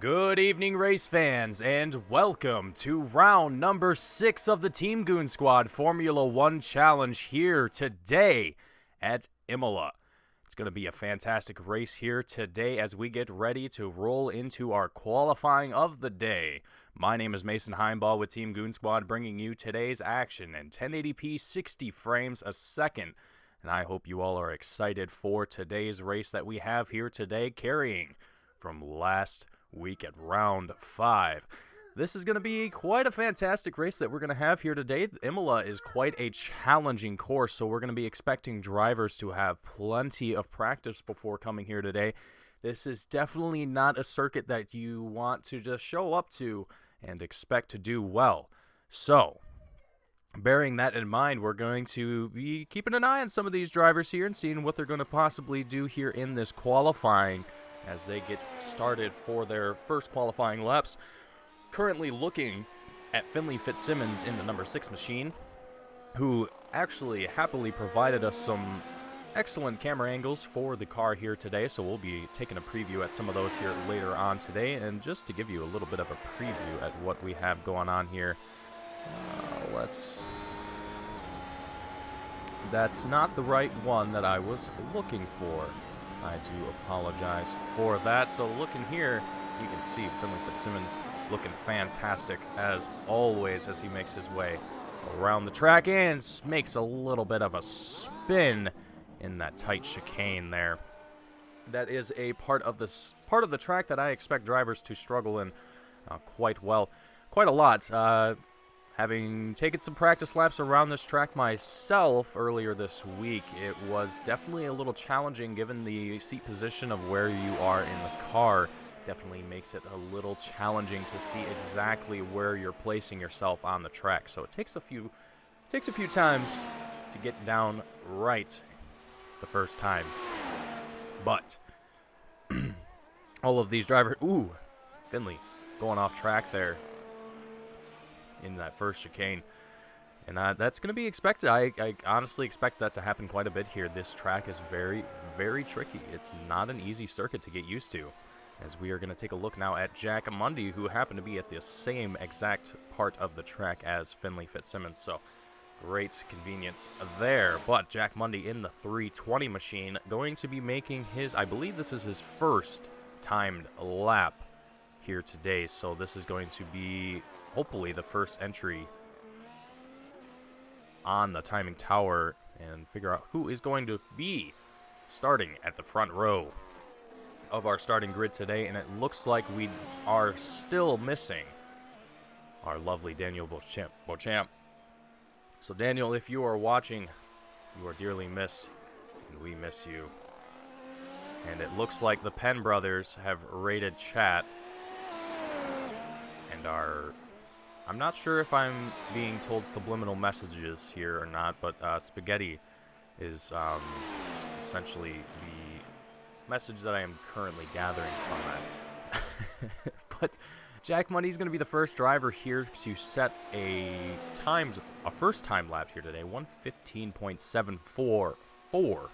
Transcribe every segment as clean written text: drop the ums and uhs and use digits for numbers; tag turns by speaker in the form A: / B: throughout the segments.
A: Good evening, race fans, and welcome to round number 6 of the Team Goon Squad Formula One Challenge here today at Imola. It's going to be a fantastic race here today as we get ready to roll into our qualifying of the day. My name is Mason Heimball with Team Goon Squad, bringing you today's action in 1080p 60 frames a second. And I hope you all are excited for today's race that we have here today, carrying from last week at round 5. This is going to be quite a fantastic race that we're going to have here today. Imola is quite a challenging course, so we're going to be expecting drivers to have plenty of practice before coming here today. This is definitely not a circuit that you want to just show up to and expect to do well. So, bearing that in mind, we're going to be keeping an eye on some of these drivers here and seeing what they're going to possibly do here in this qualifying as they get started for their first qualifying laps. Currently looking at Finley Fitzsimmons in the number 6 machine, who actually happily provided us some excellent camera angles for the car here today, so we'll be taking a preview at some of those here later on today. And just to give you a little bit of a preview at what we have going on here, that's not the right one that I was looking for. I do apologize for that. So looking here, you can see Finley Fitzsimmons looking fantastic as always as he makes his way around the track and makes a little bit of a spin in that tight chicane there. That is a part of the track that I expect drivers to struggle in quite a lot. Having taken some practice laps around this track myself earlier this week, it was definitely a little challenging given the seat position of where you are in the car. Definitely makes it a little challenging to see exactly where you're placing yourself on the track. So it takes a few times to get down right the first time. But all of these drivers, Finley going off track there in that first chicane, and that's going to be expected. I honestly expect that to happen quite a bit here. This track is very, very tricky. It's not an easy circuit to get used to, as we are going to take a look now at Jack Mundy, who happened to be at the same exact part of the track as Finley Fitzsimmons, so great convenience there. But Jack Mundy in the 320 machine, going to be making his, I believe this is his first timed lap here today, so this is going to be hopefully the first entry on the timing tower, and figure out who is going to be starting at the front row of our starting grid today. And it looks like we are still missing our lovely Daniel Beauchamp. So Daniel, if you are watching, you are dearly missed, and we miss you. And it looks like the Penn brothers have raided chat and are, I'm not sure if I'm being told subliminal messages here or not, but Spaghetti is essentially the message that I am currently gathering from that. But Jack Mundy's going to be the first driver here to set a first time lap here today, 1:15.744.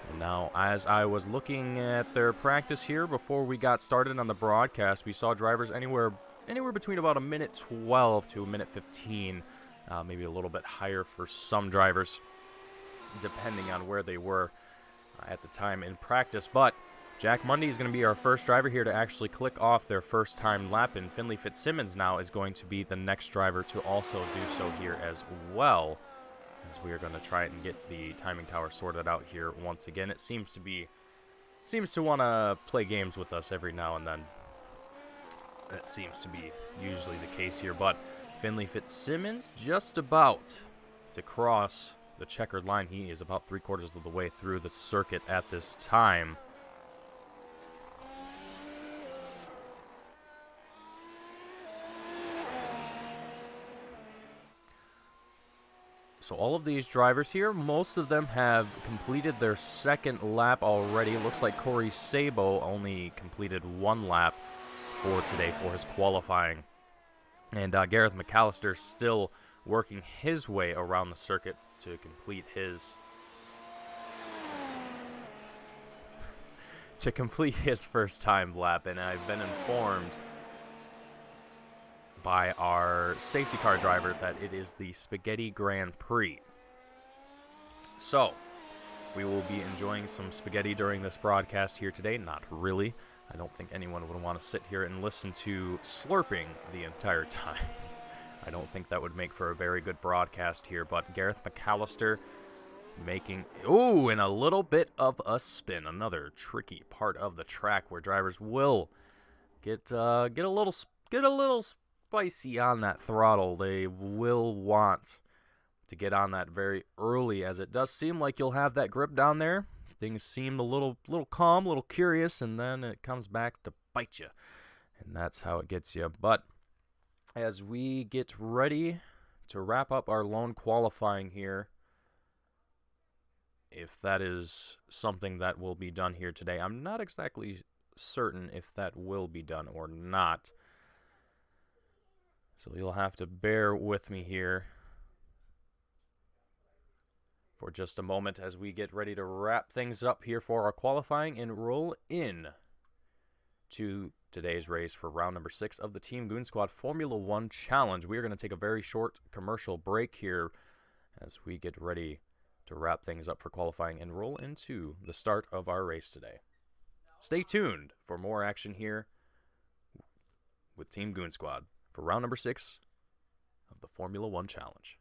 A: And now, as I was looking at their practice here before we got started on the broadcast, we saw drivers anywhere between about a minute 12 to a minute 15, maybe a little bit higher for some drivers, depending on where they were at the time in practice. But Jack Mundy is going to be our first driver here to actually click off their first time lap, and Finley Fitzsimmons now is going to be the next driver to also do so here as well, as we are going to try and get the timing tower sorted out here once again. It seems to want to play games with us every now and then. That seems to be usually the case here, but Finley Fitzsimmons just about to cross the checkered line. He is about 3/4 of the way through the circuit at this time. So all of these drivers here, most of them have completed their second lap already. Looks like Corey Sabo only completed one lap for today for his qualifying. And Gareth McAllister still working his way around the circuit to complete his to complete his first time lap, and I've been informed by our safety car driver that it is the Spaghetti Grand Prix. So, we will be enjoying some spaghetti during this broadcast here today. Not really. I don't think anyone would want to sit here and listen to slurping the entire time. I don't think that would make for a very good broadcast here, but Gareth McAllister making, ooh, and a little bit of a spin. Another tricky part of the track where drivers will get a little spicy on that throttle. They will want to get on that very early, as it does seem like you'll have that grip down there. Things seem a little calm, a little curious, and then it comes back to bite you, and that's how it gets you. But as we get ready to wrap up our lone qualifying here, if that is something that will be done here today, I'm not exactly certain if that will be done or not. So you'll have to bear with me here for just a moment as we get ready to wrap things up here for our qualifying and roll in to today's race for round number 6 of the Team Goon Squad Formula One Challenge. We are going to take a very short commercial break here as we get ready to wrap things up for qualifying and roll into the start of our race today. Stay tuned for more action here with Team Goon Squad for round number 6 of the Formula One Challenge.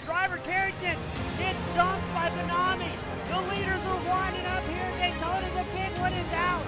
B: Driver Carrington gets dumped by Benami. The leaders are winding up here. Daytona, the big one is out.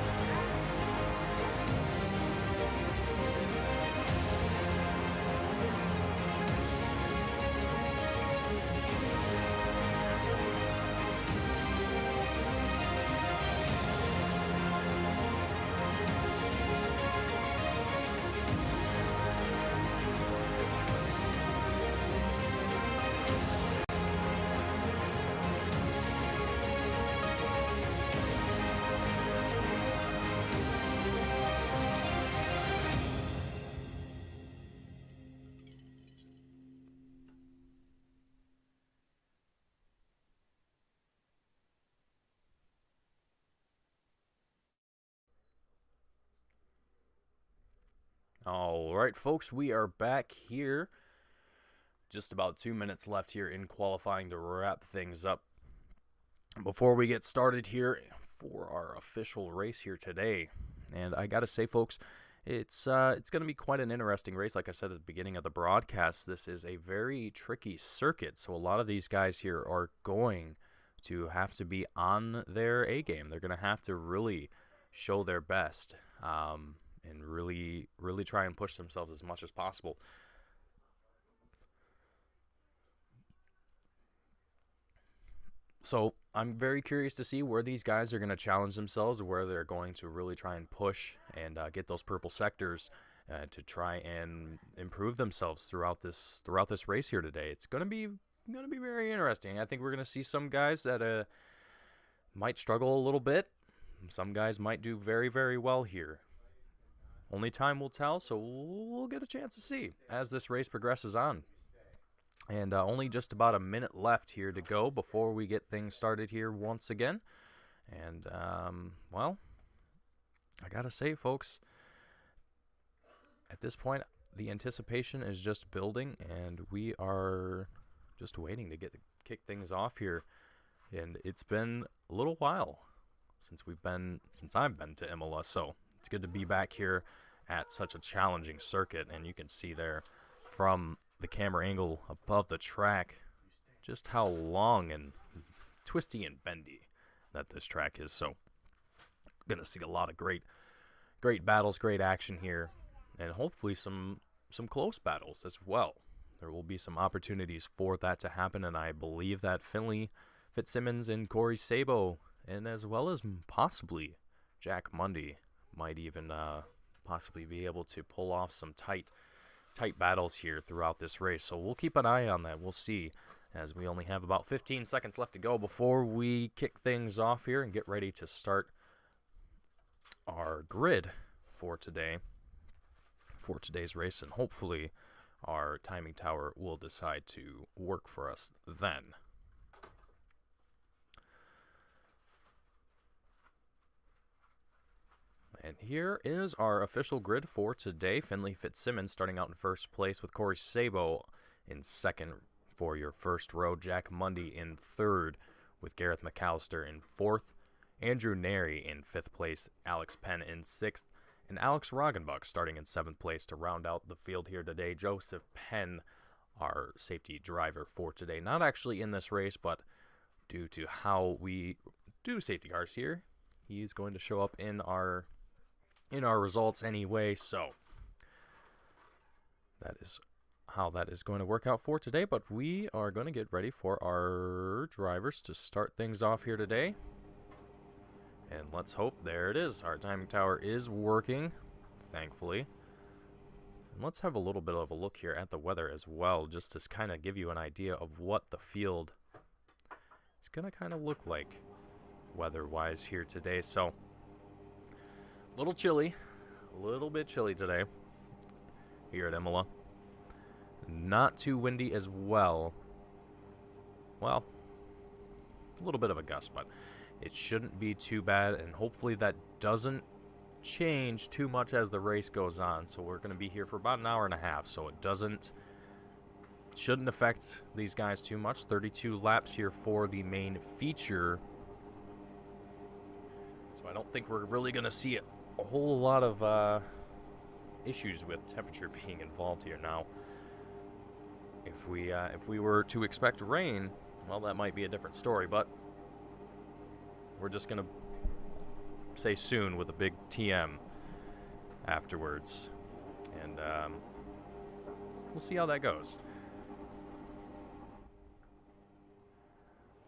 A: All right, folks, we are back here. Just about 2 minutes left here in qualifying to wrap things up. Before we get started here for our official race here today, and I gotta say, folks, it's going to be quite an interesting race. Like I said at the beginning of the broadcast, this is a very tricky circuit, so a lot of these guys here are going to have to be on their A game. They're going to have to really show their best. And really try and push themselves as much as possible. So I'm very curious to see where these guys are going to challenge themselves, where they're going to really try and push and get those purple sectors to try and improve themselves throughout this race here today. It's going to be very interesting. I think we're going to see some guys that might struggle a little bit. Some guys might do very, very well here. Only time will tell, so we'll get a chance to see as this race progresses on. And only just about a minute left here to go before we get things started here once again. And, well, I gotta say, folks, at this point, the anticipation is just building, and we are just waiting to kick things off here. And it's been a little while since I've been to Imola, so it's good to be back here at such a challenging circuit, and you can see there from the camera angle above the track just how long and twisty and bendy that this track is. So gonna see a lot of great battles, great action here, and hopefully some close battles as well. There will be some opportunities for that to happen, and I believe that Finley Fitzsimmons and Corey Sabo, and as well as possibly Jack Mundy, might even possibly be able to pull off some tight tight battles here throughout this race, so we'll keep an eye on that. We'll see, as we only have about 15 seconds left to go before we kick things off here and get ready to start our grid for today, for today's race, and hopefully our timing tower will decide to work for us then. And here is our official grid for today. Finley Fitzsimmons starting out in first place with Corey Sabo in second for your first row. Jack Mundy in third with Gareth McAllister in fourth. Andrew Neri in fifth place. Alex Penn in sixth. And Alex Roggenbuck starting in seventh place to round out the field here today. Joseph Penn, our safety driver for today. Not actually in this race, but due to how we do safety cars here, he's going to show up in our results anyway, so that is how that is going to work out for today. But we are going to get ready for our drivers to start things off here today. And let's hope, there it is, our timing tower is working, thankfully. And let's have a little bit of a look here at the weather as well, just to kind of give you an idea of what the field is going to kind of look like weather-wise here today. So a little chilly, a little bit chilly today here at Imola. Not too windy as well. Well, a little bit of a gust, but it shouldn't be too bad, and hopefully that doesn't change too much as the race goes on. So we're going to be here for about an hour and a half, so it shouldn't affect these guys too much. 32 laps here for the main feature. So I don't think we're really going to see a whole lot of issues with temperature being involved here. Now, if we were to expect rain, well, that might be a different story, but we're just gonna say soon with a big TM afterwards, and we'll see how that goes.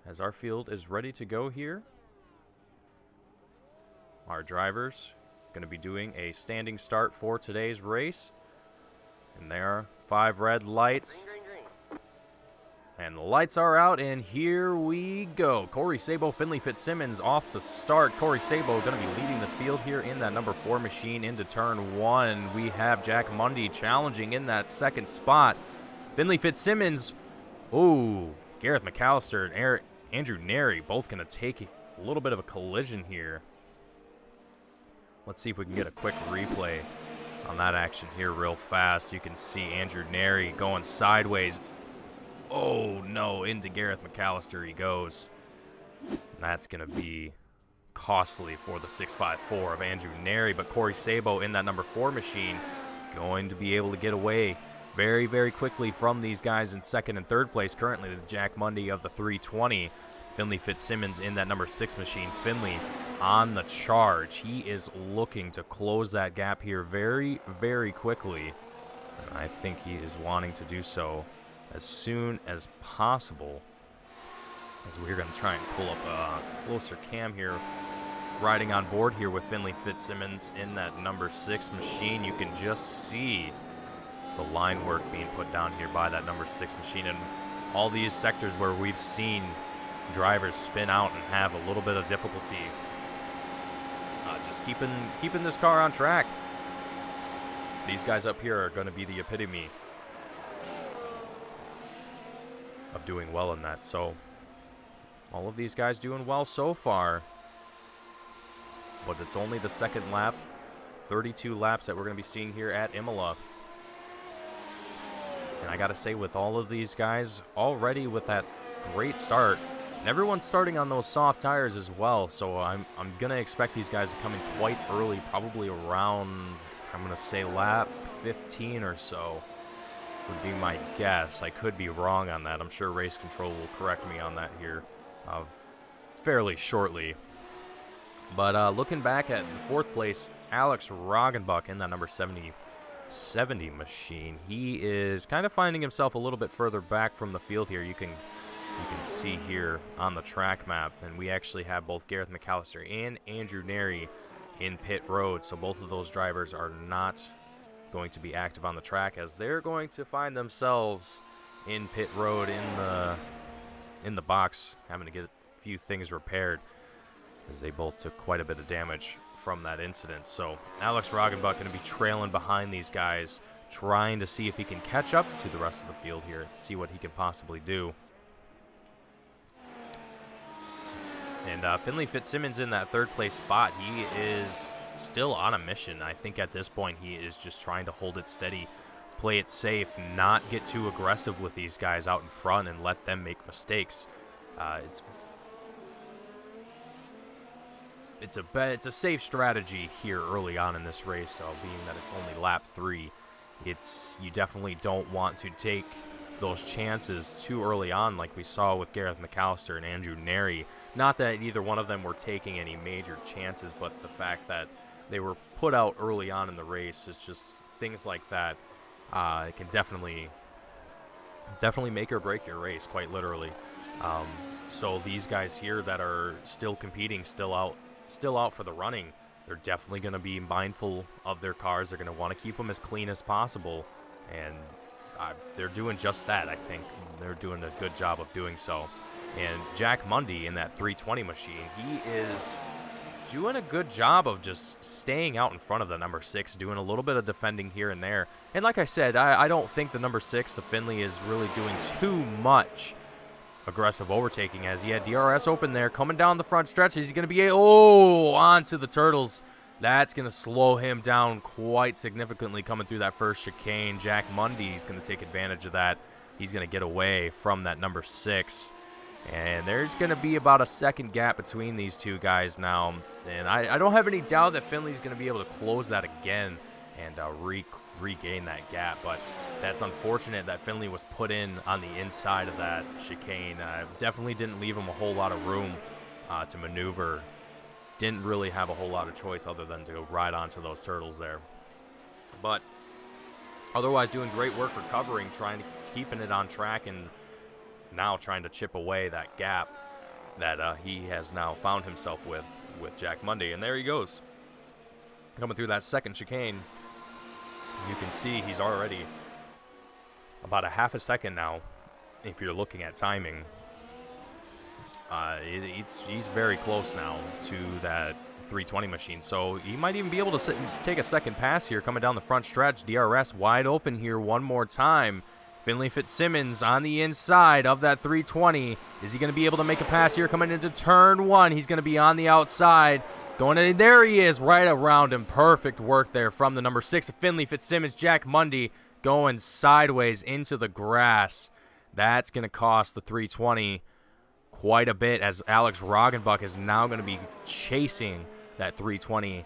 A: As our field is ready to go here, our drivers going to be doing a standing start for today's race. And there are 5 red lights.
C: Green, green, green.
A: And the lights are out, and here we go. Corey Sabo, Finley Fitzsimmons off the start. Corey Sabo going to be leading the field here in that number 4 machine into turn 1. We have Jack Mundy challenging in that second spot. Finley Fitzsimmons, Gareth McAllister and Andrew Neri both going to take a little bit of a collision here. Let's see if we can get a quick replay on that action here real fast. You can see Andrew Neri going sideways. Oh, no, into Gareth McAllister he goes. And that's going to be costly for the 654 of Andrew Neri. But Corey Sabo in that number 4 machine going to be able to get away very, very quickly from these guys in second and third place. Currently, the Jack Mundy of the 320. Finley Fitzsimmons in that number 6 machine. Finley on the charge. He is looking to close that gap here very, very quickly. And I think he is wanting to do so as soon as possible. As we're going to try and pull up a closer cam here. Riding on board here with Finley Fitzsimmons in that number 6 machine. You can just see the line work being put down here by that number 6 machine. And all these sectors where we've seen drivers spin out and have a little bit of difficulty just keeping this car on track. These guys up here are going to be the epitome of doing well in that. So all of these guys doing well so far, but it's only the second lap, 32 laps that we're going to be seeing here at Imola. And I got to say, with all of these guys already with that great start, and everyone's starting on those soft tires as well, so I'm going to expect these guys to come in quite early, probably around, I'm going to say lap 15 or so would be my guess. I could be wrong on that. I'm sure Race Control will correct me on that here fairly shortly. But looking back at the 4th place, Alex Roggenbuck in that number 70 machine. He is kind of finding himself a little bit further back from the field here. You can see here on the track map, and we actually have both Gareth McAllister and Andrew Neri in pit road, so both of those drivers are not going to be active on the track, as they're going to find themselves in pit road in the box, having to get a few things repaired, as they both took quite a bit of damage from that incident. So Alex Roggenbuck going to be trailing behind these guys, trying to see if he can catch up to the rest of the field here and see what he can possibly do. And Finley Fitzsimmons in that third place spot. He is still on a mission. I think at this point he is just trying to hold it steady, play it safe, not get too aggressive with these guys out in front and let them make mistakes. It's a safe strategy here early on in this race, being that it's only lap 3. You definitely don't want to take those chances too early on, like we saw with Gareth McAllister and Andrew Neri. Not that either one of them were taking any major chances, but the fact that they were put out early on in the race is just things like that. It can definitely make or break your race, quite literally. So these guys here that are still competing, still out for the running, they're definitely going to be mindful of their cars. They're going to want to keep them as clean as possible, and they're doing just that. I think they're doing a good job of doing so. And Jack Mundy in that 320 machine, he is doing a good job of just staying out in front of the number 6, doing a little bit of defending here and there. And like I said, I don't think the number 6 of Finley is really doing too much aggressive overtaking, as he had DRS open there, coming down the front stretch. He's going to be onto the turtles. That's going to slow him down quite significantly coming through that first chicane. Jack Mundy's going to take advantage of that. He's going to get away from that number 6. And there's going to be about a second gap between these two guys now. And I don't have any doubt that Finley's going to be able to close that again and regain that gap. But that's unfortunate that Finley was put in on the inside of that chicane. Definitely didn't leave him a whole lot of room to maneuver. Didn't really have a whole lot of choice other than to ride onto those turtles there. But otherwise doing great work recovering, keeping it on track, and now trying to chip away that gap that he has now found himself with Jack Mundy. And there he goes, coming through that second chicane. You can see he's already about a half a second now, if you're looking at timing. He's very close now to that 320 machine, so he might even be able to take a second pass here coming down the front stretch. DRS wide open here one more time. Finley Fitzsimmons on the inside of that 320. Is he going to be able to make a pass here coming into turn 1? He's going to be on the outside. Going in, there he is, right around him. Perfect work there from the number 6 of Finley Fitzsimmons. Jack Mundy going sideways into the grass. That's going to cost the 320 quite a bit, as Alex Roggenbuck is now going to be chasing that 320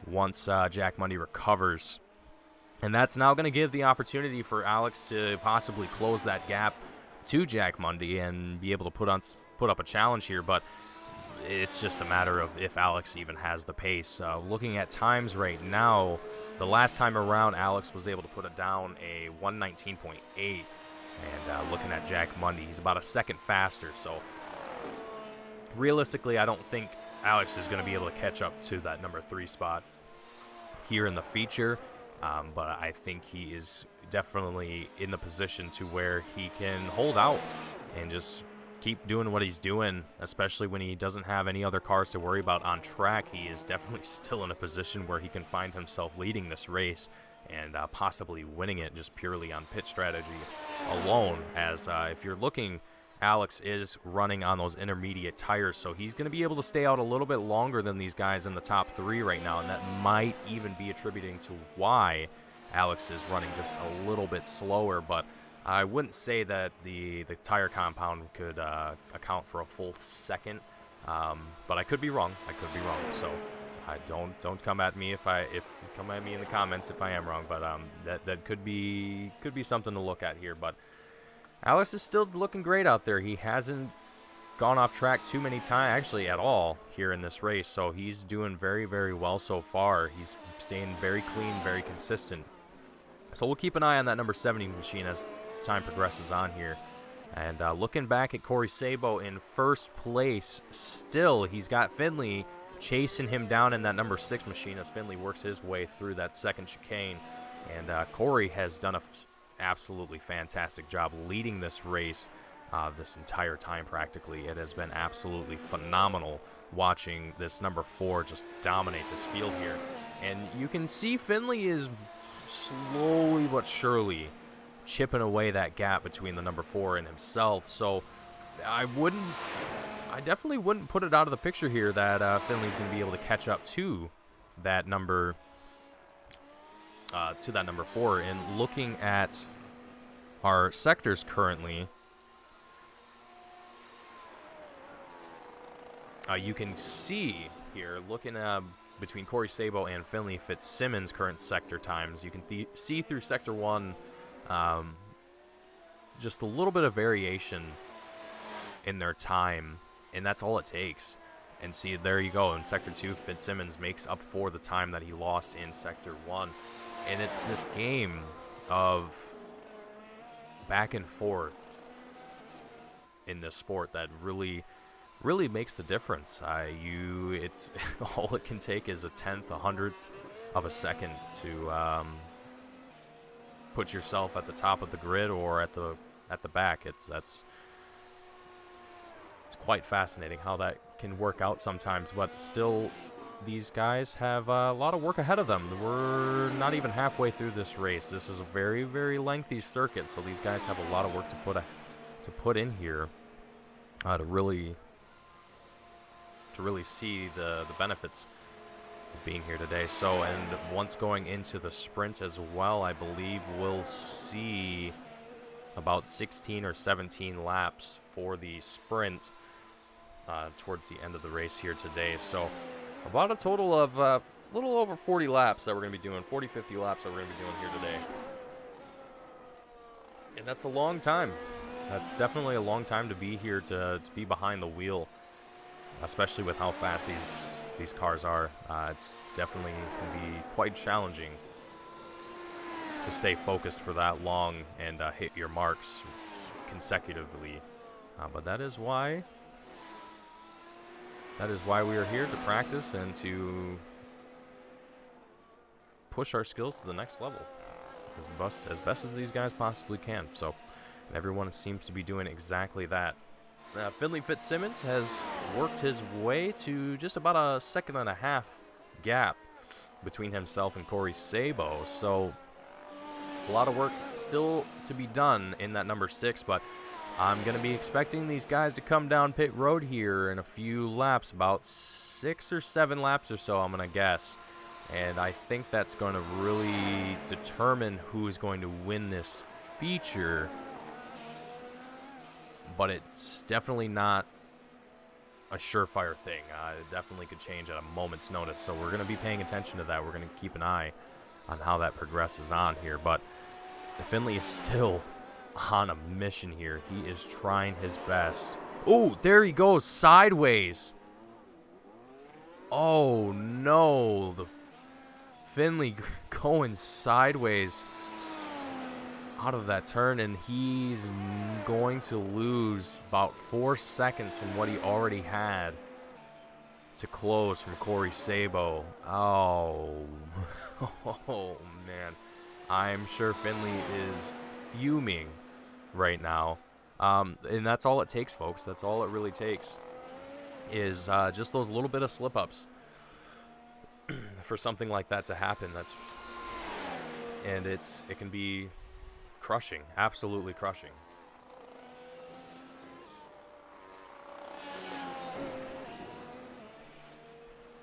A: once Jack Mundy recovers. And that's now going to give the opportunity for Alex to possibly close that gap to Jack Mundy and be able to put up a challenge here. But it's just a matter of if Alex even has the pace. Looking at times right now, the last time around, Alex was able to put it down a 119.8. And looking at Jack Mundy, he's about a second faster. So realistically, I don't think Alex is going to be able to catch up to that number 3 spot here in the feature. But I think he is definitely in the position to where he can hold out and just keep doing what he's doing, especially when he doesn't have any other cars to worry about on track. He is definitely still in a position where he can find himself leading this race and possibly winning it just purely on pit strategy alone, as if you're looking, Alex is running on those intermediate tires, so he's going to be able to stay out a little bit longer than these guys in the top 3 right now, and that might even be attributing to why Alex is running just a little bit slower. But I wouldn't say that the tire compound could account for a full second, but I could be wrong. So don't come at me come at me in the comments if I am wrong. But that could be something to look at here. But Alex is still looking great out there. He hasn't gone off track too many times, actually at all, here in this race. So he's doing very, very well so far. He's staying very clean, very consistent. So we'll keep an eye on that number 70 machine as time progresses on here. And looking back at Corey Sabo in first place, still he's got Finley chasing him down in that number 6 machine as Finley works his way through that second chicane. And Corey has done a absolutely fantastic job leading this race this entire time practically. It has been absolutely phenomenal watching this number 4 just dominate this field here. And you can see Finley is slowly but surely chipping away that gap between the number 4 and himself. So I definitely wouldn't put it out of the picture here that Finley's going to be able to catch up to that number 4. And looking at our sectors currently, you can see here, looking between Corey Sabo and Finley Fitzsimmons' current sector times, you can see through Sector 1 just a little bit of variation in their time, and that's all it takes. And see, there you go. In Sector 2, Fitzsimmons makes up for the time that he lost in Sector 1. And it's this game of back and forth in this sport that really makes the difference. It's all it can take is a tenth, 100th of a second to put yourself at the top of the grid or at the back. It's quite fascinating how that can work out sometimes, but still these guys have a lot of work ahead of them. We're not even halfway through this race. This is a very, very lengthy circuit, so these guys have a lot of work to put in here to really see the benefits of being here today. So, and once going into the sprint as well, I believe we'll see about 16 or 17 laps for the sprint towards the end of the race here today. So about a total of a little over 40 laps that we're going to be doing, 40, 50 laps that we're going to be doing here today. And that's a long time. That's definitely a long time to be here, to be behind the wheel, especially with how fast these cars are. It's definitely can be quite challenging to stay focused for that long and hit your marks consecutively. But that is why we are here, to practice and to push our skills to the next level as best as these guys possibly can. So, and everyone seems to be doing exactly that. Finley Fitzsimmons has worked his way to just about a 1.5 second gap between himself and Corey Sabo. So a lot of work still to be done in that number 6, but I'm going to be expecting these guys to come down pit road here in a few laps, about 6 or 7 laps or so, I'm going to guess. And I think that's going to really determine who is going to win this feature. But it's definitely not a surefire thing. It definitely could change at a moment's notice. So we're going to be paying attention to that. We're going to keep an eye on how that progresses on here. But Finley is still on a mission here. He is trying his best. Oh, there he goes, sideways. Oh no, the Finley going sideways out of that turn, and he's going to lose about 4 seconds from what he already had to close from Corey Sabo. Oh, oh man, I'm sure Finley is fuming right now, and that's all it takes, folks. That's all it really takes, is just those little bit of slip-ups for something like that to happen. It can be crushing, absolutely crushing.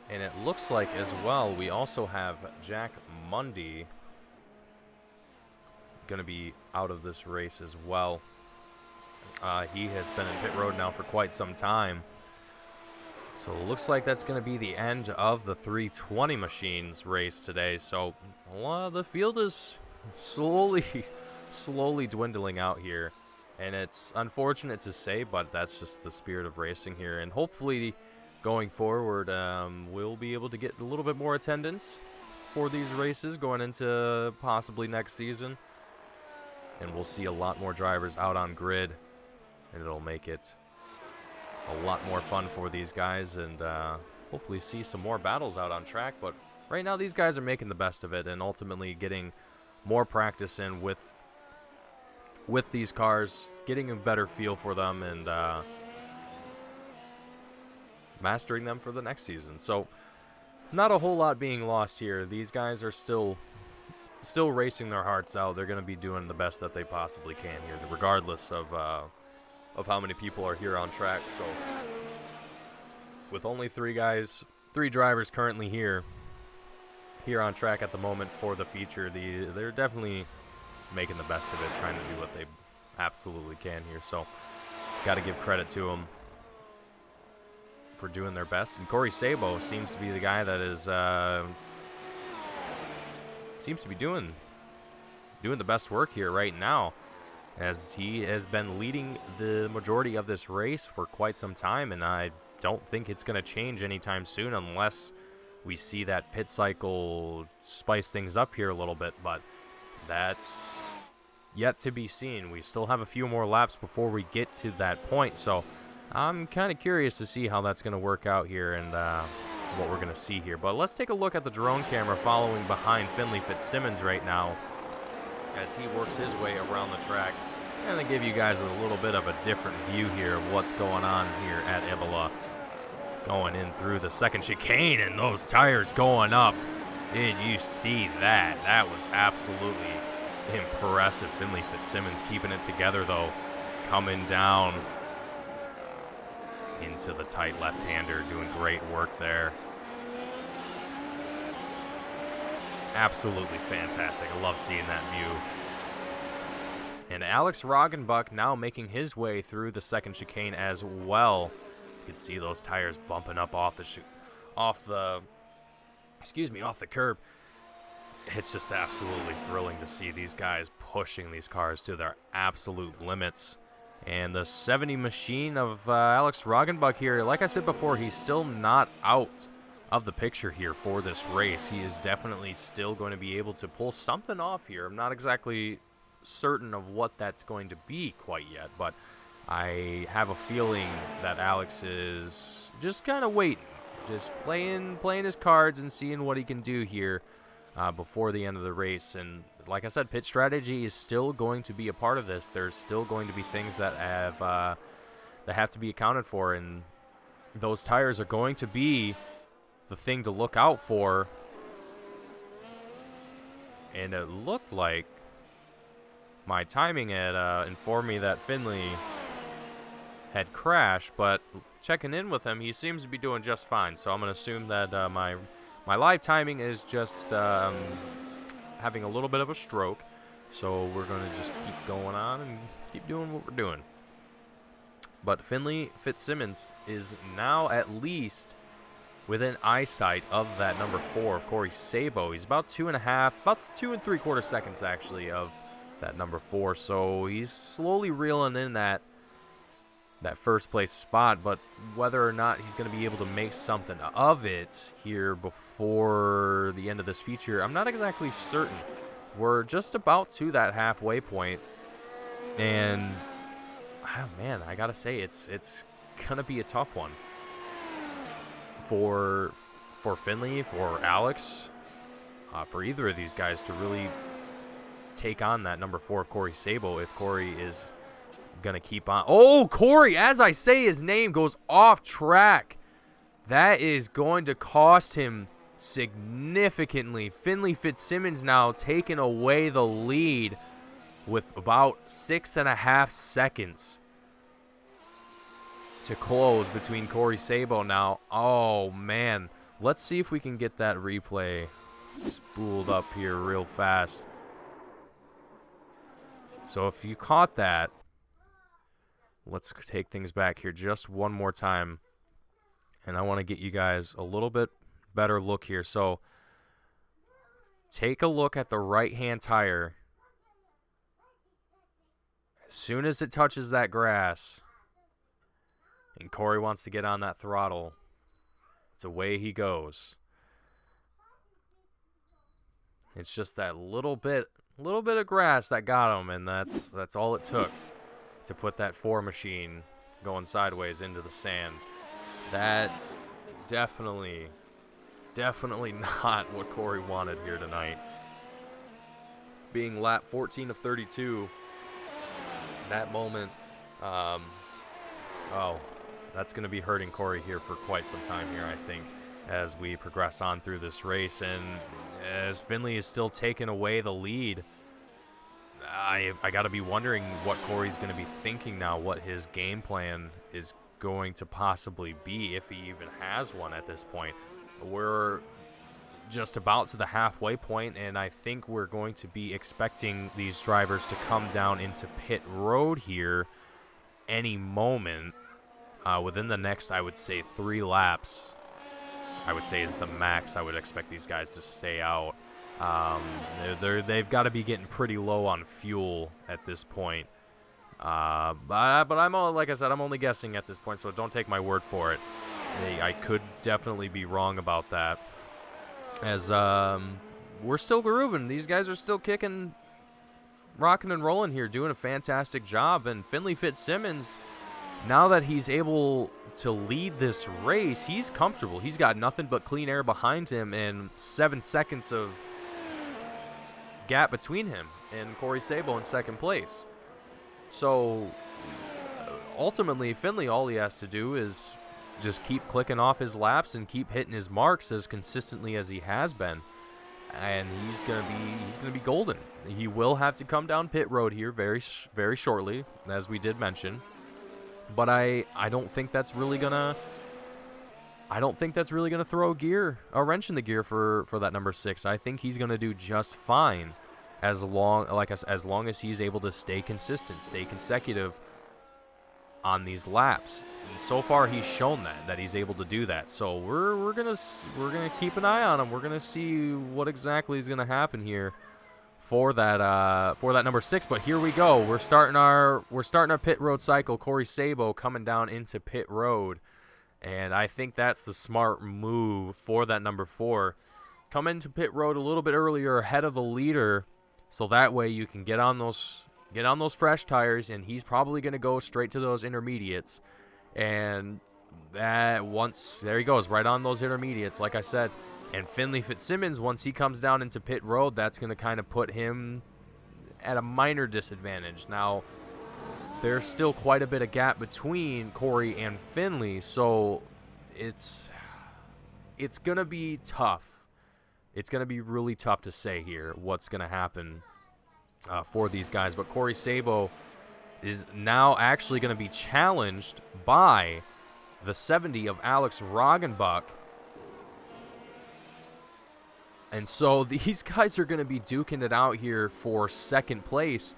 A: And it looks like as well we also have Jack Mundy going to be out of this race as well. He has been in pit road now for quite some time. So it looks like that's going to be the end of the 320 machines race today. So the field is slowly dwindling out here. And it's unfortunate to say, but that's just the spirit of racing here. And hopefully going forward, we'll be able to get a little bit more attendance for these races going into possibly next season. And we'll see a lot more drivers out on grid, and it'll make it a lot more fun for these guys, and hopefully see some more battles out on track. But right now these guys are making the best of it and ultimately getting more practice in with these cars, getting a better feel for them, and mastering them for the next season. So not a whole lot being lost here. These guys are still racing their hearts out. They're going to be doing the best that they possibly can here, regardless of how many people are here on track. So with only three drivers currently here on track at the moment for the feature, they're definitely making the best of it, trying to do what they absolutely can here. So got to give credit to them for doing their best. And Corey Sabo seems to be the guy that is seems to be doing the best work here right now, as he has been leading the majority of this race for quite some time, and I don't think it's going to change anytime soon unless we see that pit cycle spice things up here a little bit, but that's yet to be seen. We still have a few more laps before we get to that point, so I'm kind of curious to see how that's going to work out here and what we're going to see here. But let's take a look at the drone camera following behind Finley Fitzsimmons right now as he works his way around the track. I'm going to give you guys a little bit of a different view here of what's going on here at Imola. Going in through the second chicane, and those tires going up. Did you see that? That was absolutely impressive. Finley Fitzsimmons keeping it together, though. Coming down into the tight left-hander, doing great work there. Absolutely fantastic. I love seeing that view. And Alex Roggenbuck now making his way through the second chicane as well. You can see those tires bumping up off the curb. It's just absolutely thrilling to see these guys pushing these cars to their absolute limits. And the 70 machine of Alex Roggenbuck here, like I said before, he's still not out of the picture here for this race. He is definitely still going to be able to pull something off here. I'm not exactly certain of what that's going to be quite yet, but I have a feeling that Alex is just kind of waiting, just playing his cards and seeing what he can do here before the end of the race. And like I said, pit strategy is still going to be a part of this. There's still going to be things that have to be accounted for, and those tires are going to be the thing to look out for. And it looked like my timing had informed me that Finley had crashed, but checking in with him, he seems to be doing just fine. So I'm going to assume that my live timing is just having a little bit of a stroke. So we're going to just keep going on and keep doing what we're doing. But Finley Fitzsimmons is now at least within eyesight of that number 4 of Corey Sabo. He's about 2 3/4 seconds actually of that number 4. So he's slowly reeling in that first place spot, but whether or not he's going to be able to make something of it here before the end of this feature, I'm not exactly certain. We're just about to that halfway point, and oh man, I gotta say it's gonna be a tough one for Finley, for Alex, for either of these guys to really take on that number 4 of Corey Sabo if Corey is gonna keep on. Oh, Corey, as I say his name, goes off track. That is going to cost him significantly. Finley Fitzsimmons now taking away the lead with about 6.5 seconds to close between Corey Sabo now. Oh man, let's see if we can get that replay spooled up here real fast. So if you caught that, let's take things back here just one more time. And I want to get you guys a little bit better look here. So take a look at the right-hand tire. As soon as it touches that grass, and Corey wants to get on that throttle, it's away he goes. It's just that little bit of grass that got him, and that's all it took to put that 4 machine going sideways into the sand. That's definitely not what Corey wanted here tonight. being lap 14 of 32. That moment, oh, that's going to be hurting Corey here for quite some time here, I think, as we progress on through this race. And as Finley is still taking away the lead, I got to be wondering what Corey's going to be thinking now, what his game plan is going to possibly be, if he even has one at this point. We're just about to the halfway point, and I think we're going to be expecting these drivers to come down into pit road here any moment. Within the next, I would say, 3 laps, I would say is the max I would expect these guys to stay out. They've got to be getting pretty low on fuel at this point. But I'm all, like I said, I'm only guessing at this point, so don't take my word for it. I could definitely be wrong about that. As we're still grooving. These guys are still kicking, rocking and rolling here, doing a fantastic job. And Finley Fitzsimmons, now that he's able to lead this race, he's comfortable. He's got nothing but clean air behind him and 7 seconds of gap between him and Corey Sabo in second place. So ultimately, Finley, all he has to do is just keep clicking off his laps and keep hitting his marks as consistently as he has been, and he's gonna be golden. He will have to come down pit road here very shortly, as we did mention, but I don't think that's really gonna throw a wrench in the gear for that number 6. I think he's gonna do just fine as long as he's able to stay consistent, stay consecutive on these laps. And so far he's shown that he's able to do that. So we're gonna keep an eye on him. We're gonna see what exactly is gonna happen here for that number 6. But here we go. We're starting our pit road cycle. Corey Sabo coming down into pit road, and I think that's the smart move for that number 4. Come into pit road a little bit earlier ahead of the leader, so that way you can get on those fresh tires, and he's probably going to go straight to those intermediates. And there he goes, right on those intermediates, like I said. And Finley Fitzsimmons, once he comes down into pit road, that's going to kind of put him at a minor disadvantage. Now, there's still quite a bit of gap between Corey and Finley, so it's going to be tough. It's going to be really tough to say here what's going to happen for these guys. But Corey Sabo is now actually going to be challenged by the 70 of Alex Roggenbuck. And so these guys are going to be duking it out here for second place.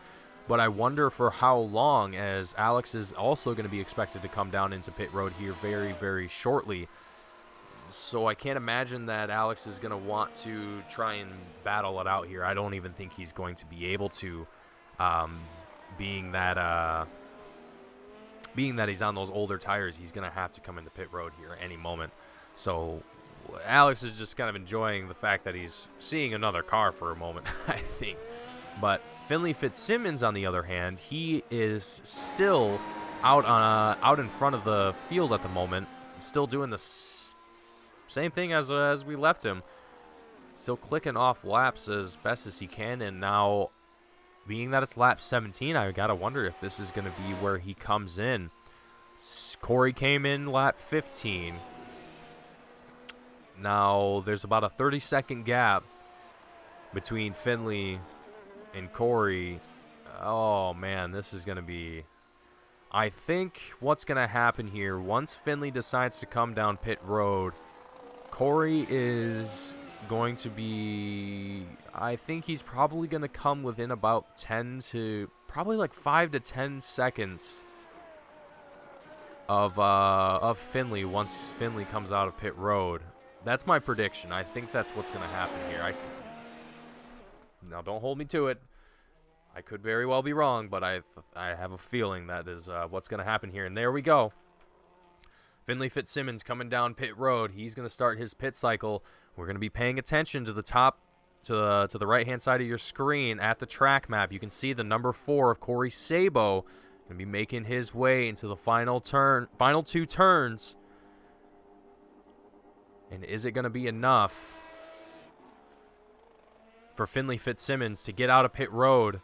A: But I wonder for how long, as Alex is also going to be expected to come down into pit road here very, very shortly. So I can't imagine that Alex is going to want to try and battle it out here. I don't even think he's going to be able to, being that he's on those older tires. He's going to have to come into pit road here any moment. So Alex is just kind of enjoying the fact that he's seeing another car for a moment, I think. But Finley Fitzsimmons, on the other hand, he is still out in front of the field at the moment, still doing the same thing as we left him, still clicking off laps as best as he can. And now, being that it's lap 17, I gotta wonder if this is gonna be where he comes in. Corey came in lap 15. Now there's about a 30-second gap between Finley and Corey. Oh man, this is gonna be, I think what's gonna happen here, once Finley decides to come down pit road, Corey is going to be, I think he's probably going to come within about 5 to 10 seconds of Finley once Finley comes out of pit road. That's my prediction. I think that's what's going to happen here. Now, don't hold me to it. I could very well be wrong, but I have a feeling that is what's going to happen here. And there we go. Finley Fitzsimmons coming down pit road. He's going to start his pit cycle. We're going to be paying attention to the top, to the right-hand side of your screen at the track map. You can see the number 4 of Corey Sabo going to be making his way into the final 2 turns. And is it going to be enough for Finley Fitzsimmons to get out of pit road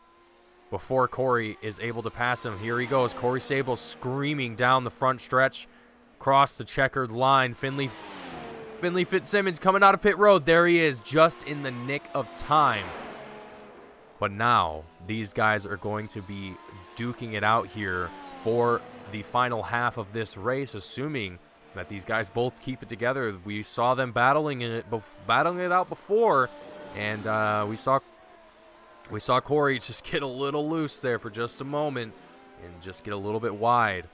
A: before Corey is able to pass him. Here he goes. Corey Sable screaming down the front stretch, across the checkered line. Finley Fitzsimmons coming out of pit road. There he is, just in the nick of time. But now these guys are going to be duking it out here for the final half of this race, assuming that these guys both keep it together. We saw them battling it out before, and we saw Corey just get a little loose there for just a moment and just get a little bit wide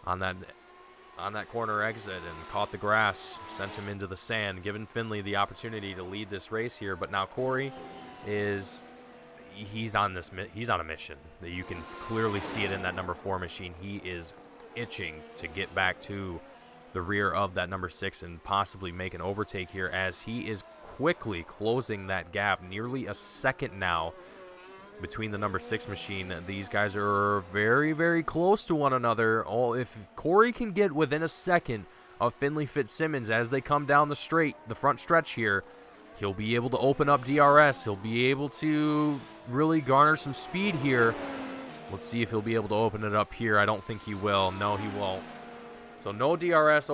A: on that corner exit and caught the grass, sent him into the sand, giving Finley the opportunity to lead this race here. But now Corey he's on a mission. You can clearly see it in that number 4 machine. He is itching to get back to the rear of that number 6 and possibly make an overtake here, as he is quickly closing that gap, nearly a second now between the number 6 machine. These guys are very, very close to one another. If Corey can get within a second of Finley Fitzsimmons as they come down the front stretch here, he'll be able to open up DRS. He'll be able to really garner some speed here. Let's see if he'll be able to open it up here. I don't think he will. No, he won't. So no DRS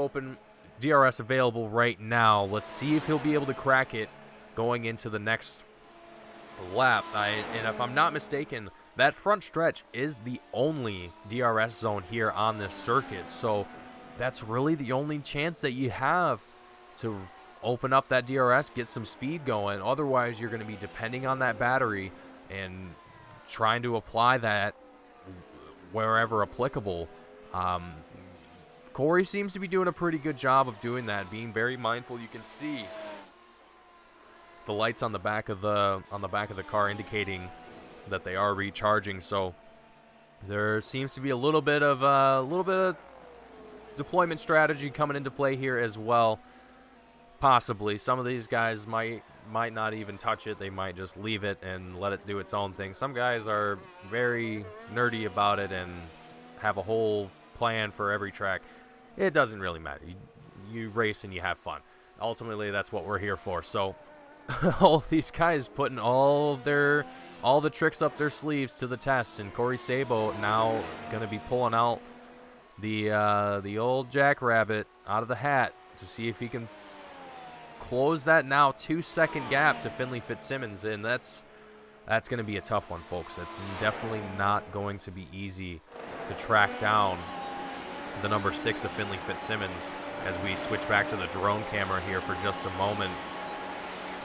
A: available right now. Let's see if he'll be able to crack it going into the next lap. And if I'm not mistaken, that front stretch is the only DRS zone here on this circuit. So that's really the only chance that you have to open up that DRS, get some speed going. Otherwise, you're going to be depending on that battery and trying to apply that wherever applicable. Corey seems to be doing a pretty good job of doing that, being very mindful. You can see the lights on the back of the car indicating that they are recharging. So there seems to be a little bit of deployment strategy coming into play here as well. Possibly some of these guys might not even touch it. They might just leave it and let it do its own thing. Some guys are very nerdy about it and have a whole plan for every track. It doesn't really matter. You race and you have fun. Ultimately, that's what we're here for. So all these guys putting all the tricks up their sleeves to the test, and Corey Sabo now going to be pulling out the old jackrabbit out of the hat to see if he can close that now 2-second gap to Finley Fitzsimmons. And that's going to be a tough one, folks. It's definitely not going to be easy to track down the number 6 of Finley Fitzsimmons as we switch back to the drone camera here for just a moment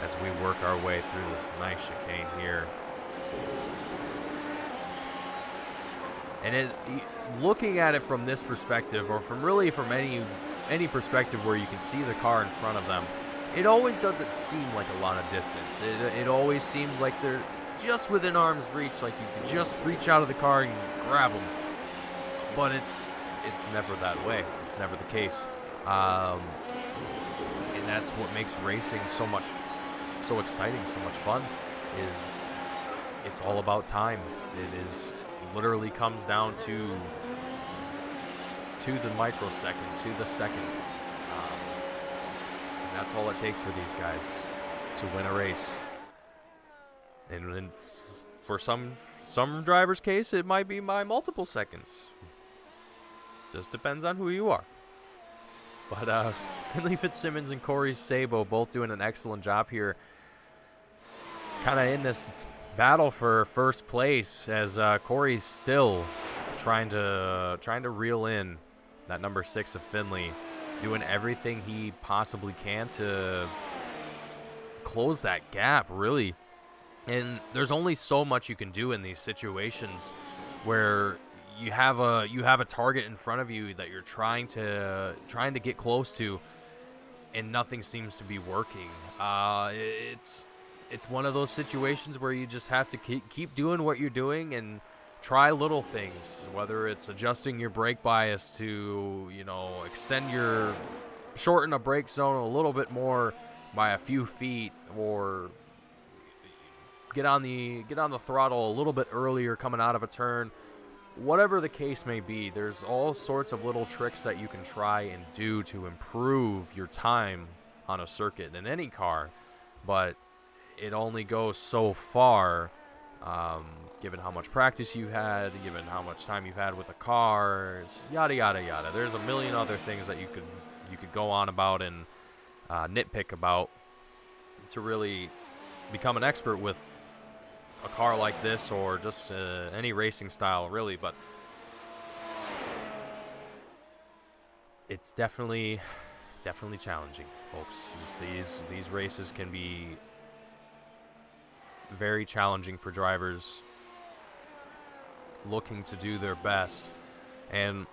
A: as we work our way through this nice chicane here. And looking at it from this perspective, or from any perspective where you can see the car in front of them, it always doesn't seem like a lot of distance. It always seems like they're just within arm's reach, like you can just reach out of the car and grab them. But it's never that way. It's never the case. And that's what makes racing so exciting, so much fun, is it's all about time. It literally comes down to the microsecond, to the second. And that's all it takes for these guys to win a race. And for some drivers' case, it might be by multiple seconds. Just depends on who you are. But Finley Fitzsimmons and Corey Sabo both doing an excellent job here, kind of in this battle for first place, as Corey's still trying to reel in that number 6 of Finley, doing everything he possibly can to close that gap, really. And there's only so much you can do in these situations where you have a target in front of you that you're trying to get close to, and nothing seems to be working. It's one of those situations where you just have to keep doing what you're doing and try little things, whether it's adjusting your brake bias to, shorten a brake zone a little bit more by a few feet, or get on the throttle a little bit earlier coming out of a turn. Whatever the case may be, there's all sorts of little tricks that you can try and do to improve your time on a circuit in any car. But it only goes so far, given how much practice you've had, given how much time you've had with the cars, yada yada yada. There's a million other things that you could go on about and nitpick about to really become an expert with a car like this, or just any racing style, really. But it's definitely challenging, folks. These races can be very challenging for drivers looking to do their best. And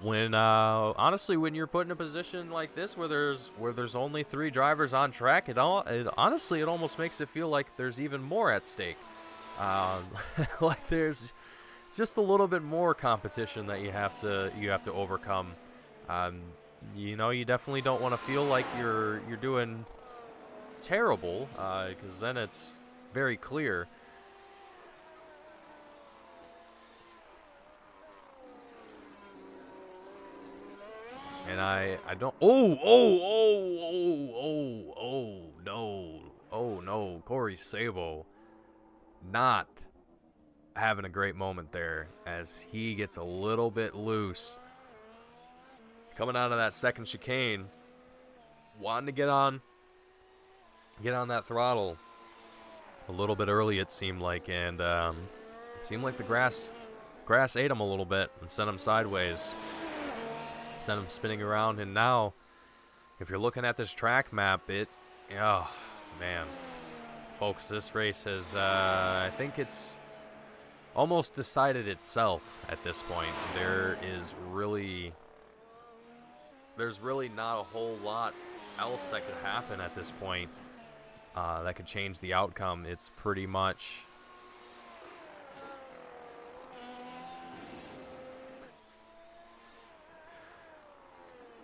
A: when honestly, when you're put in a position like this where there's only 3 drivers on track, it honestly almost makes it feel like there's even more at stake. Like there's just a little bit more competition that you have to overcome. You know, you definitely don't want to feel like you're doing terrible, because then it's very clear. And I don't. Oh no, Corey Sabo not having a great moment there as he gets a little bit loose. Coming out of that second chicane, wanting to get on that throttle a little bit early, it seemed like, and it seemed like the grass ate him a little bit and sent him sideways, sent him spinning around. And now, if you're looking at this track map, oh man, folks, this race has I think it's almost decided itself at this point. There's really not a whole lot else that could happen at this point that could change the outcome. It's pretty much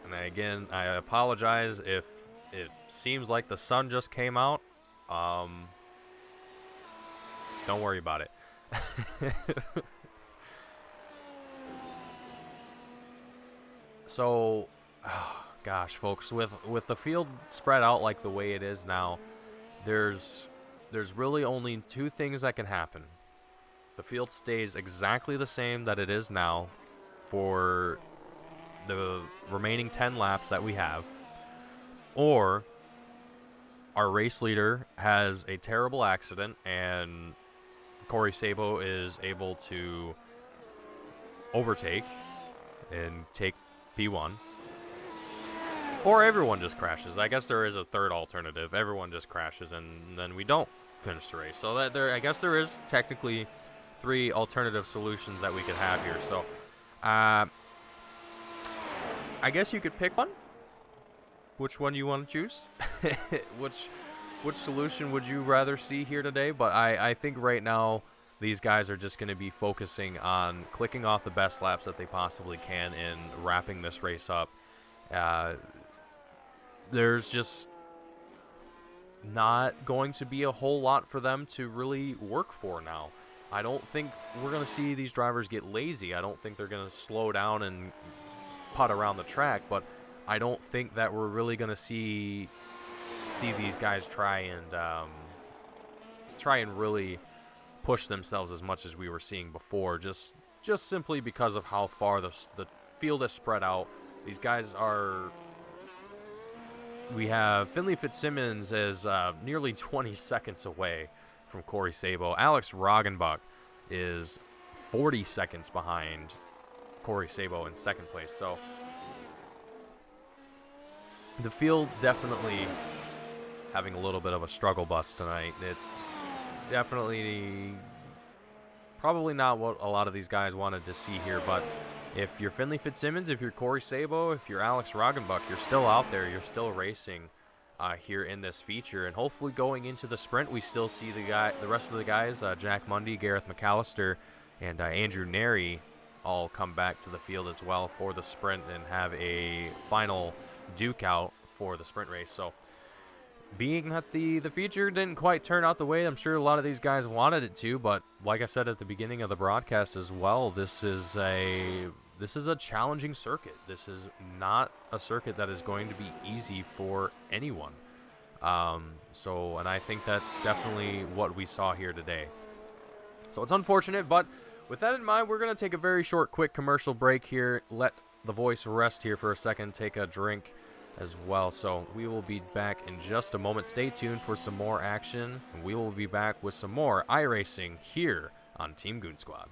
A: and again, I apologize if it seems like the sun just came out. Don't worry about it. So, oh, gosh, folks, with the field spread out like the way it is now, there's really only 2 things that can happen. The field stays exactly the same that it is now for the remaining 10 laps that we have, or our race leader has a terrible accident and Corey Sabo is able to overtake and take P1, or everyone just crashes. I guess there is a third alternative. Everyone just crashes and then we don't finish the race. So that I guess there is technically 3 alternative solutions that we could have here. So I guess you could pick one. Which one you want to choose? Which solution would you rather see here today? But I think right now these guys are just going to be focusing on clicking off the best laps that they possibly can and wrapping this race up. There's just not going to be a whole lot for them to really work for now. I don't think we're going to see these drivers get lazy. I don't think they're going to slow down and putt around the track, but I don't think that we're really going to see these guys try and really push themselves as much as we were seeing before, just simply because of how far the field is spread out. These guys are... We have Finley Fitzsimmons is nearly 20 seconds away from Corey Sabo. Alex Roggenbuck is 40 seconds behind Corey Sabo in second place. So the field definitely having a little bit of a struggle bus tonight. It's definitely probably not what a lot of these guys wanted to see here, but if you're Finley Fitzsimmons, if you're Corey Sabo, if you're Alex Roggenbuck, you're still out there, you're still racing here in this feature, and hopefully going into the sprint we still see the rest of the guys, Jack Mundy, Gareth McAllister, and Andrew Neri all come back to the field as well for the sprint and have a final duke out for the sprint race. So being that the feature didn't quite turn out the way I'm sure a lot of these guys wanted it to, but like I said at the beginning of the broadcast as well, this is a challenging circuit. This is not a circuit that is going to be easy for anyone. And I think that's definitely what we saw here today. So it's unfortunate, but with that in mind, we're going to take a very short, quick commercial break here. Let the voice rest here for a second, take a drink as well. So we will be back in just a moment. Stay tuned for some more action, and we will be back with some more iRacing here on Team Goon Squad.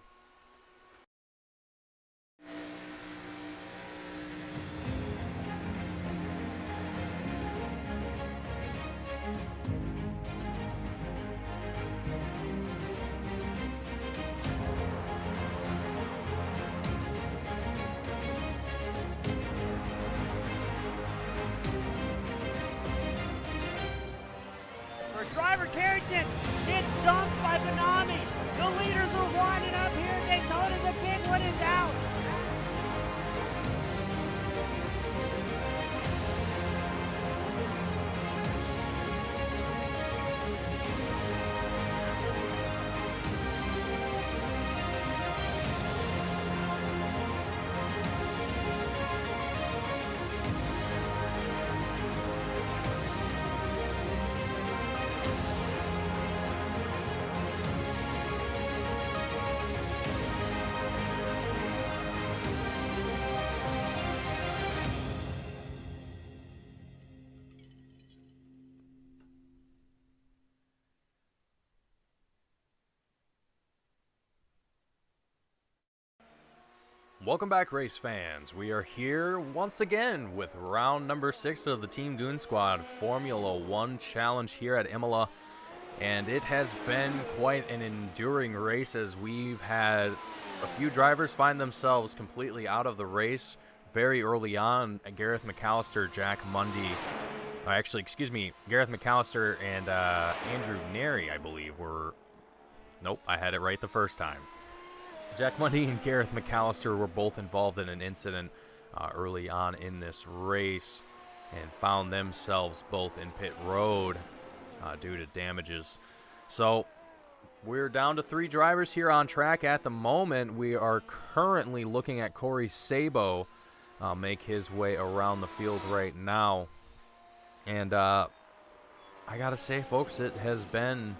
B: Driver Carrington gets dumped by Benami. The leaders are winding up here. Daytona, the big one is out.
A: Welcome back, race fans. We are here once again with round number 6 of the Team Goon Squad Formula One Challenge here at Imola. And it has been quite an enduring race, as we've had a few drivers find themselves completely out of the race very early on. Gareth McAllister, Jack Mundy, Gareth McAllister and Andrew Neri, I believe, were... Nope, I had it right the first time. Jack Mundy and Gareth McAllister were both involved in an incident early on in this race and found themselves both in pit road due to damages. So we're down to 3 drivers here on track at the moment. We are currently looking at Corey Sabo make his way around the field right now. And I gotta say, folks, it has been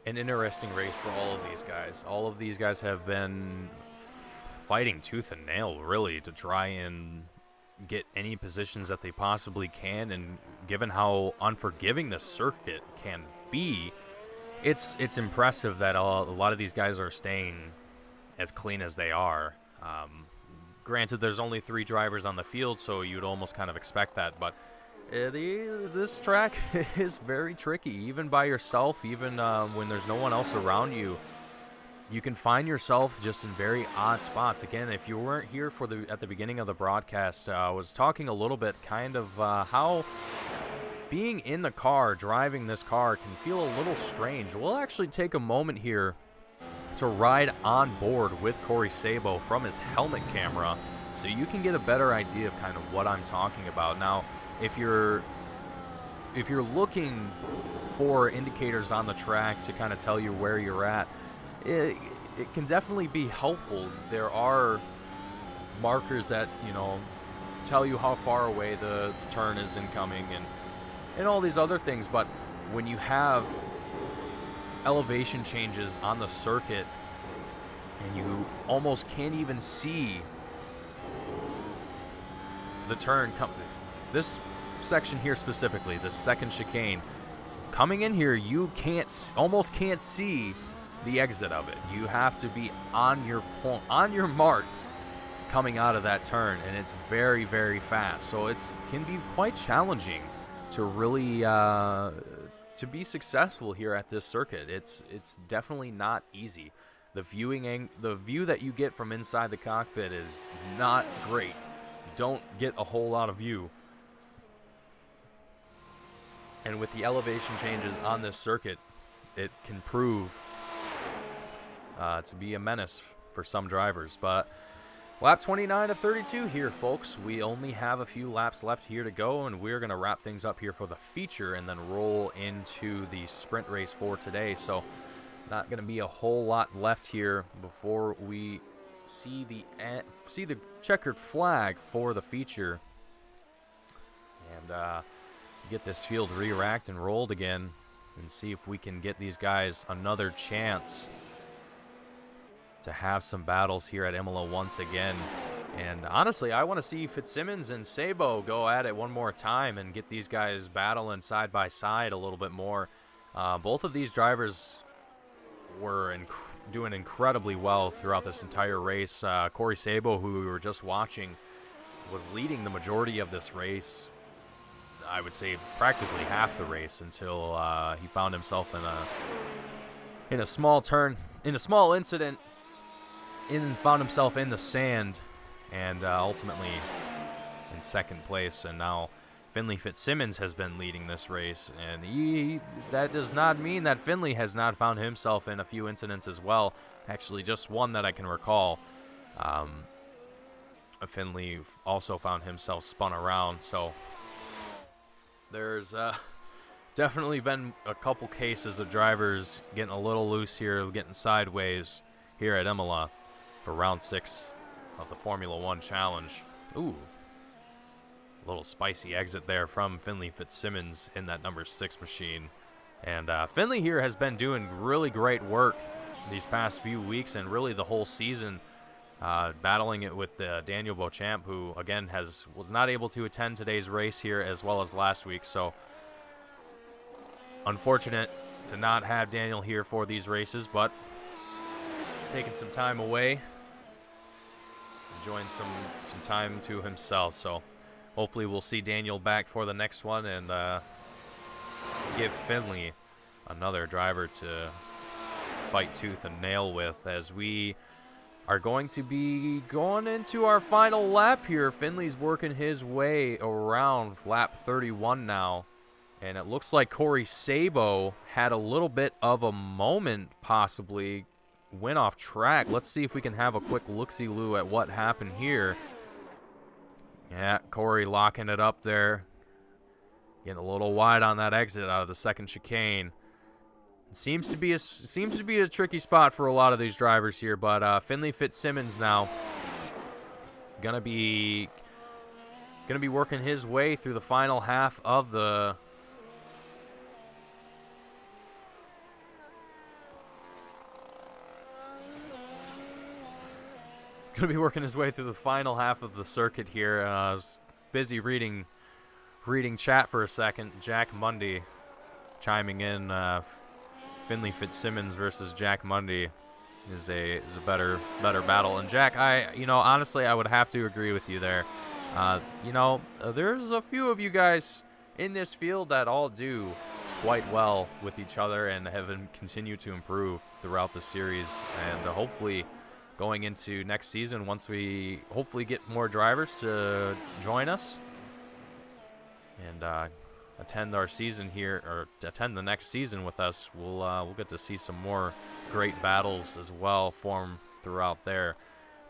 A: an interesting race for all of these guys. All of these guys have been fighting tooth and nail, really, to try and get any positions that they possibly can. And given how unforgiving the circuit can be, it's impressive that a lot of these guys are staying as clean as they are. Granted, there's only 3 drivers on the field, so you'd almost kind of expect that, but this track is very tricky. Even by yourself, even when there's no one else around you, you can find yourself just in very odd spots. Again, if you weren't here at the beginning of the broadcast, I was talking a little bit kind of how being in the car, driving this car, can feel a little strange. We'll actually take a moment here to ride on board with Corey Sabo from his helmet camera, so you can get a better idea of kind of what I'm talking about. Now, if you're looking for indicators on the track to kind of tell you where you're at, it can definitely be helpful. There are markers that, tell you how far away the turn is incoming and all these other things. But when you have elevation changes on the circuit and you almost can't even see the turn this section here specifically, the second chicane, coming in here, you almost can't see the exit of it. You have to be on your mark coming out of that turn, and it's very, very fast. So it can be quite challenging to really to be successful here at this circuit. It's definitely not easy. The view that you get from inside the cockpit is not great. You don't get a whole lot of view. And with the elevation changes on this circuit, it can prove to be a menace for some drivers. But lap 29 of 32 here, folks. We only have a few laps left here to go, and we're going to wrap things up here for the feature and then roll into the sprint race for today. So not going to be a whole lot left here before we see the checkered flag for the feature. And get this field re-racked and rolled again and see if we can get these guys another chance to have some battles here at Imola once again. And honestly, I want to see Fitzsimmons and Sabo go at it one more time and get these guys battling side by side a little bit more. Both of these drivers were doing incredibly well throughout this entire race. Corey Sabo, who we were just watching, was leading the majority of this race. I would say practically half the race until he found himself in a small incident, and found himself in the sand, and ultimately in second place. And now Finley Fitzsimmons has been leading this race, and that does not mean that Finley has not found himself in a few incidents as well. Actually, just one that I can recall. Finley also found himself spun around, so there's definitely been a couple cases of drivers getting a little loose here, getting sideways here at Imola for round 6 of the Formula One Challenge. Ooh, little spicy exit there from Finley Fitzsimmons in that number 6 machine. And Finley here has been doing really great work these past few weeks and really the whole season, battling it with Daniel Beauchamp, who again was not able to attend today's race here as well as last week. So unfortunate to not have Daniel here for these races, but taking some time away, enjoying some time to himself. So hopefully we'll see Daniel back for the next one and give Finley another driver to fight tooth and nail with, as we are going to be going into our final lap here. Finley's working his way around lap 31 now, and it looks like Corey Sabo had a little bit of a moment, possibly went off track. Let's see if we can have a quick look-see-loo at what happened here. Yeah, Corey locking it up there, getting a little wide on that exit out of the second chicane. Seems to be a tricky spot for a lot of these drivers here, but Finley Fitzsimmons now gonna be working his way through the final half of the circuit here. I was busy reading chat for a second. Jack Mundy chiming in. Finley Fitzsimmons versus Jack Mundy is a better battle. And Jack, honestly, I would have to agree with you there. There's a few of you guys in this field that all do quite well with each other and have continued to improve throughout the series. And hopefully going into next season, once we hopefully get more drivers to join us and attend our season here, or attend the next season with us, we'll get to see some more great battles as well form throughout there.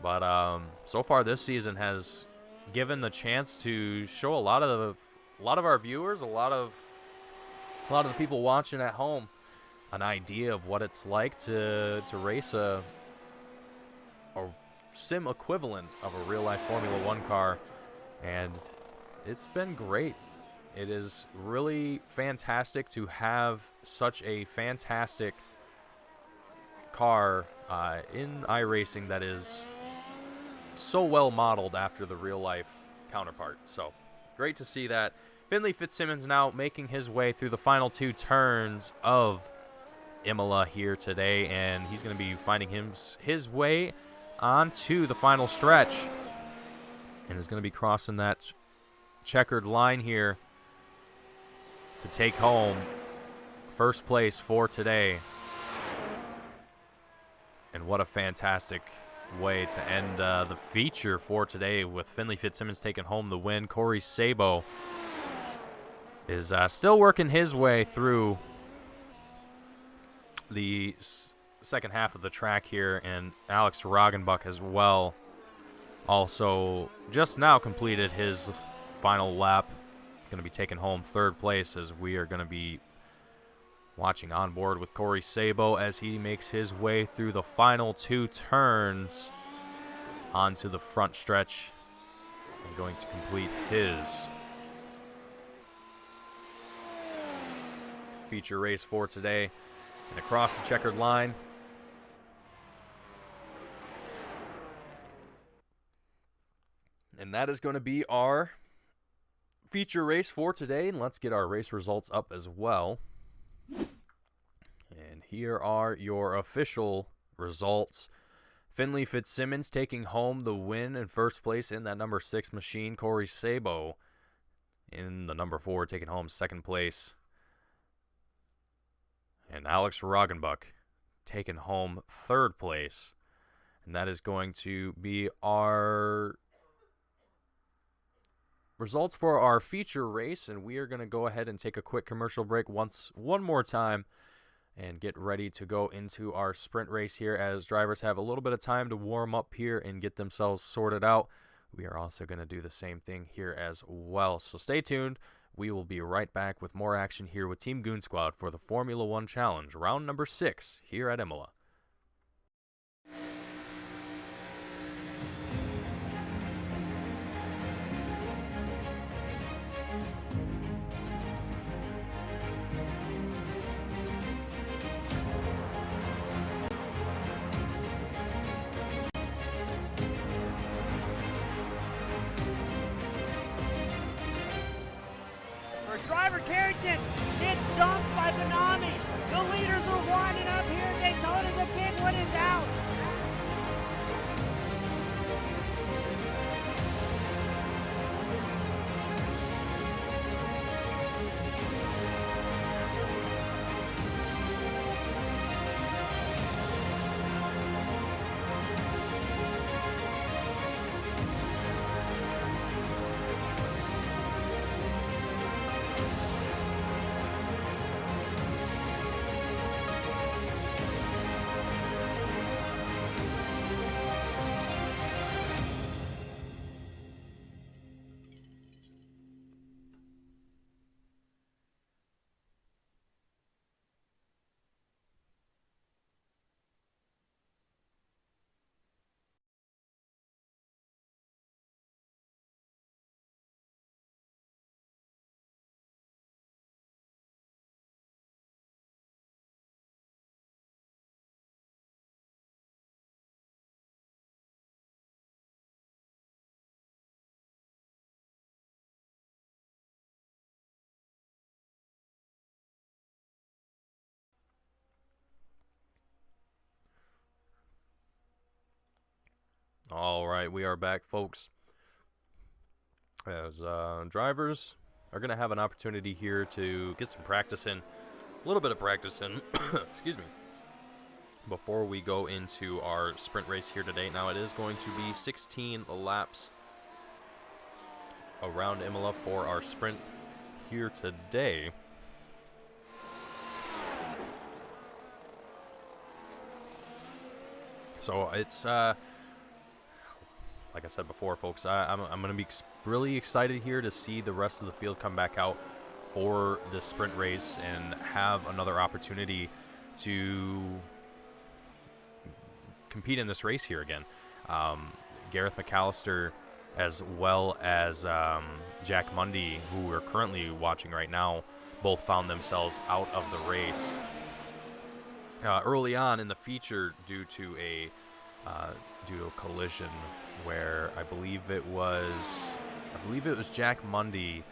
A: But so far this season has given the chance to show a lot of our viewers, a lot of the people watching at home, an idea of what it's like to race a sim equivalent of a real life Formula One car, and it's been great. It is really fantastic to have such a fantastic car in iRacing that is so well modeled after the real life counterpart. So great to see that. Finley Fitzsimmons now making his way through the final 2 turns of Imola here today, and he's going to be finding his way onto the final stretch, and is going to be crossing that checkered line here to take home first place for today. And what a fantastic way to end the feature for today, with Finley Fitzsimmons taking home the win. Corey Sabo is still working his way through the second half of the track here, and Alex Roggenbuck as well also just now completed his final lap. Going to be taking home third place, as we are going to be watching on board with Corey Sabo as he makes his way through the final 2 turns onto the front stretch and going to complete his feature race for today. And across the checkered line, and that is going to be our feature race for today. And let's get our race results up as well. And here are your official results. Finley Fitzsimmons taking home the win in first place in that number 6 machine. Corey Sabo in the number 4 taking home second place. And Alex Roggenbuck taking home third place. And that is going to be our results for our feature race. And we are going to go ahead and take a quick commercial break one more time and get ready to go into our sprint race here as drivers have a little bit of time to warm up here and get themselves sorted out. We are also going to do the same thing here as well. So stay tuned. We will be right back with more action here with Team Goon Squad for the Formula One Challenge, round number 6 here at Imola.
B: Driver Carrington gets dumped by Benami. The leaders are winding up here. Daytona, the big one is out.
A: All right, we are back, folks. As drivers are going to have an opportunity here to get some practice in, a little bit of practice in, excuse me, before we go into our sprint race here today. Now, it is going to be 16 laps around Imola for our sprint here today. So it's like I said before, folks, I'm going to be really excited here to see the rest of the field come back out for this sprint race and have another opportunity to compete in this race here again. Gareth McAllister as well as Jack Mundy, who we're currently watching right now, both found themselves out of the race early on in the feature due to a collision where I believe it was Jack Mundy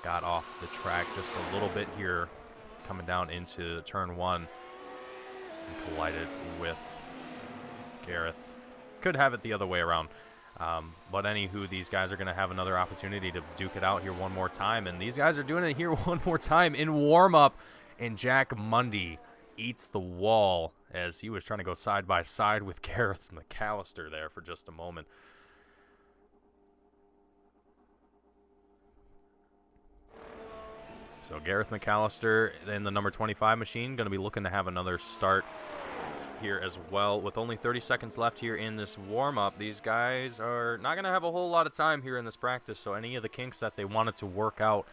A: got off the track just a little bit here coming down into turn 1 and collided with Gareth. Could have it the other way around. But anywho, these guys are going to have another opportunity to duke it out here one more time, and these guys are doing it here one more time in warm-up, and Jack Mundy eats the wall as he was trying to go side by side with Gareth McAllister there for just a moment. So Gareth McAllister in the number 25 machine going to be looking to have another start here as well. With only 30 seconds left here in this warm-up, these guys are not going to have a whole lot of time here in this practice, so any of the kinks that they wanted to work out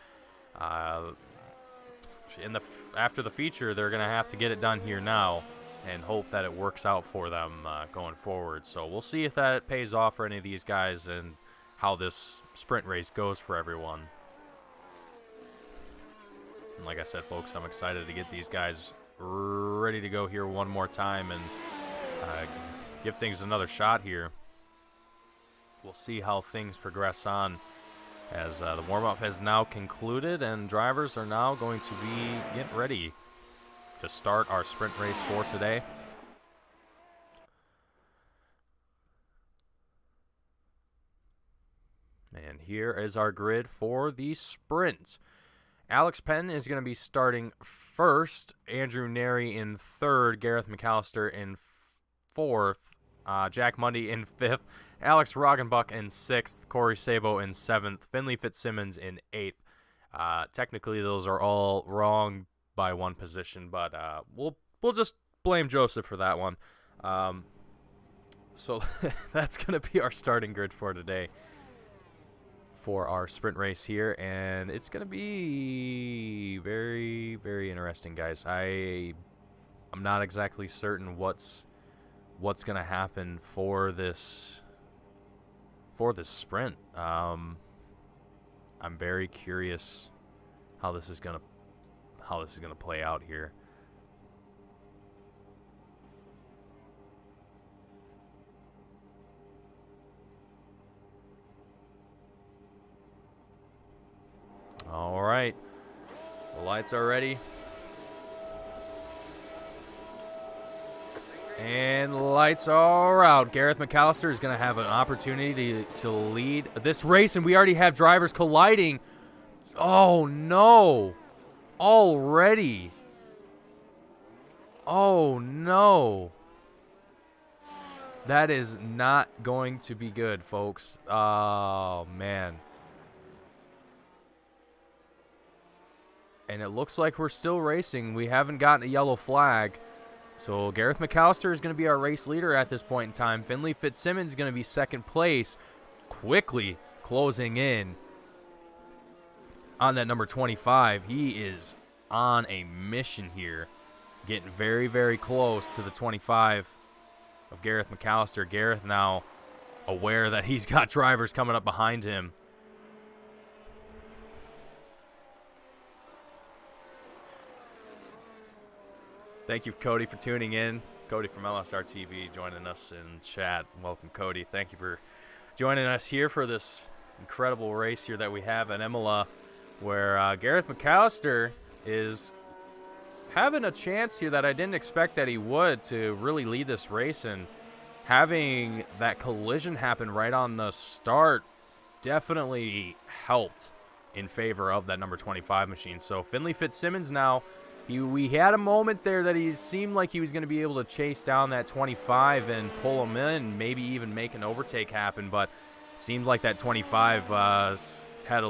A: after the feature, they're going to have to get it done here now and hope that it works out for them going forward. So we'll see if that pays off for any of these guys and how this sprint race goes for everyone. And like I said, folks, I'm excited to get these guys ready to go here one more time and give things another shot here. We'll see how things progress on as the warm-up has now concluded and drivers are now going to be getting ready to start our sprint race for today. And here is our grid for the sprint. Alex Penn is going to be starting first, Andrew Neri in third, Gareth McAllister in fourth, Jack Mundy in fifth, Alex Roggenbuck in sixth, Corey Sabo in seventh, Finley Fitzsimmons in eighth. Technically, those are all wrong by one position, but we'll just blame Joseph for that one. So that's going to be our starting grid for today for our sprint race here, and it's going to be very, very interesting, guys. I'm not exactly certain what's going to happen for this sprint. I'm very curious how this is going to play out here. All right, the lights are ready. And lights are out. Gareth McAllister is going to have an opportunity to lead this race, and we already have drivers colliding. Oh, no. Already. Oh, no. That is not going to be good, folks. Oh, man. And it looks like we're still racing. We haven't gotten a yellow flag. So Gareth McAllister is going to be our race leader at this point in time. Finley Fitzsimmons is going to be second place, quickly closing in on that number 25. He is on a mission here, getting very, very close to the 25 of Gareth McAllister. Gareth now aware that he's got drivers coming up behind him. Thank you, Cody, for tuning in. Cody from LSR TV joining us in chat. Welcome, Cody. Thank you for joining us here for this incredible race here that we have at Imola, where Gareth McAllister is having a chance here that I didn't expect that he would to really lead this race, and having that collision happen right on the start definitely helped in favor of that number 25 machine. So Finley Fitzsimmons now, we had a moment there that he seemed like he was going to be able to chase down that 25 and pull him in, maybe even make an overtake happen, but seems like that 25 had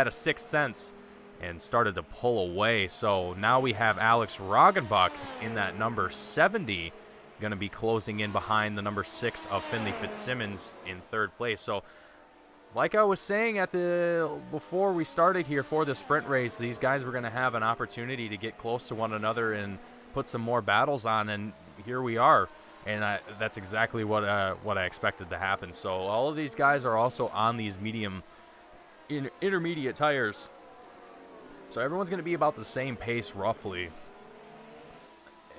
A: a sixth sense and started to pull away. So now we have Alex Roggenbuck in that number 70 going to be closing in behind the number 6 of Finley Fitzsimmons in third place. So like I was saying before we started here for the sprint race, these guys were going to have an opportunity to get close to one another and put some more battles on, and here we are. And that's exactly what I expected to happen. So all of these guys are also on these intermediate tires. So everyone's going to be about the same pace roughly.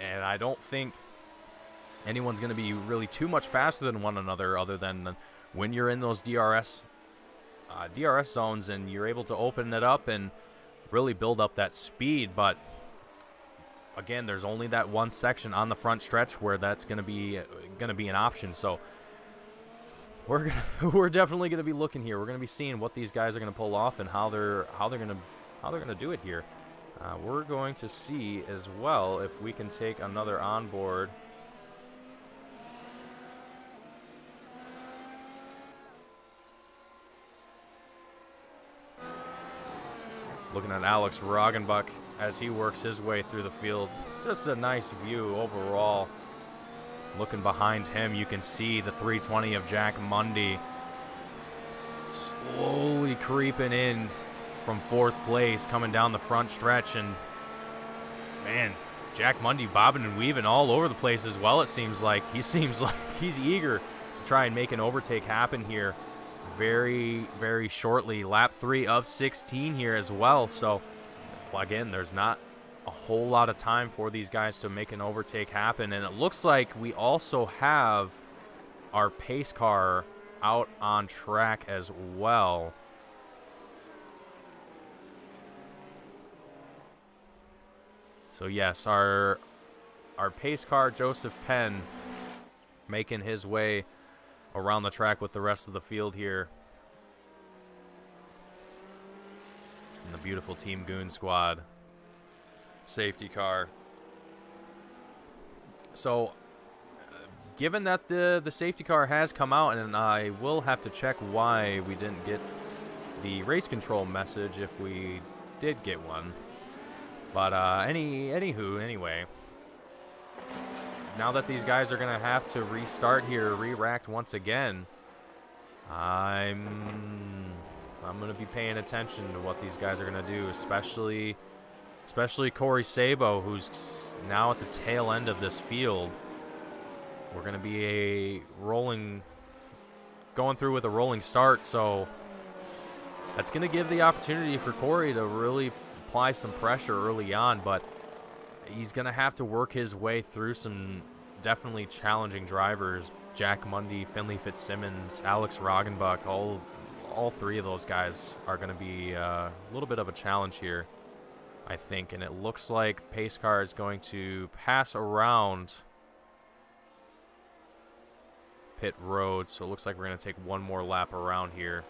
A: And I don't think anyone's going to be really too much faster than one another, other than when you're in those DRS zones and you're able to open it up and really build up that speed. But again, there's only that one section on the front stretch where that's going to be an option. So we're definitely going to be looking here. We're going to be seeing what these guys are going to pull off and how they're going to do it here. We're going to see as well if we can take another onboard. Looking at Alex Roggenbuck as he works his way through the field. Just a nice view overall. Looking behind him, you can see the 320 of Jack Mundy slowly creeping in from fourth place, coming down the front stretch. And man, Jack Mundy bobbing and weaving all over the place as well. It seems like he's eager to try and make an overtake happen here very, very shortly. Lap 3 of 16 here as well. So again, there's not a whole lot of time for these guys to make an overtake happen. And it looks like we also have our pace car out on track as well. So yes, our pace car, Joseph Penn, making his way around the track with the rest of the field here. And the beautiful Team Goon Squad safety car. So, given that the safety car has come out, and I will have to check why we didn't get the race control message if we did get one. But anyway, now that these guys are gonna have to restart here, re-racked once again, I'm gonna be paying attention to what these guys are gonna do, especially Corey Sabo, who's now at the tail end of this field. We're gonna be going through with a rolling start, so that's gonna give the opportunity for Corey to really apply some pressure early on, but he's gonna have to work his way through some definitely challenging drivers. Jack Mundy, Finley Fitzsimmons, Alex Roggenbuck, all three of those guys are gonna be a little bit of a challenge here, I think. And it looks like pace car is going to pass around pit road, so it looks like we're gonna take one more lap around here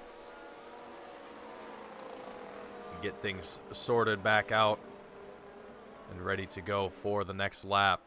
A: and get things sorted back out and ready to go for the next lap.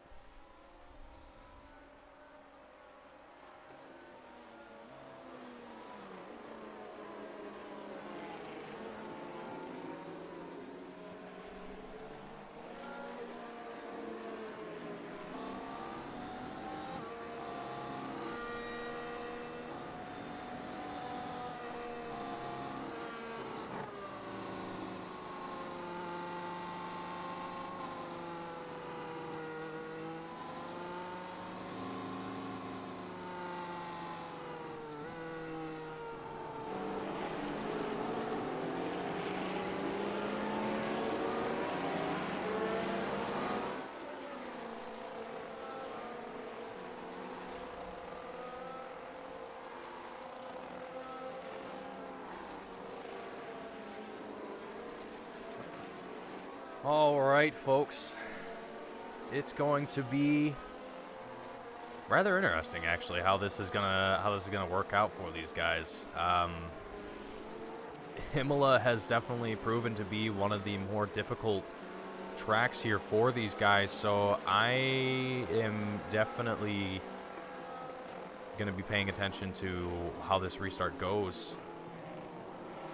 A: All right, folks. It's going to be rather interesting, actually, how this is gonna work out for these guys. Imola has definitely proven to be one of the more difficult tracks here for these guys, so I am definitely going to be paying attention to how this restart goes,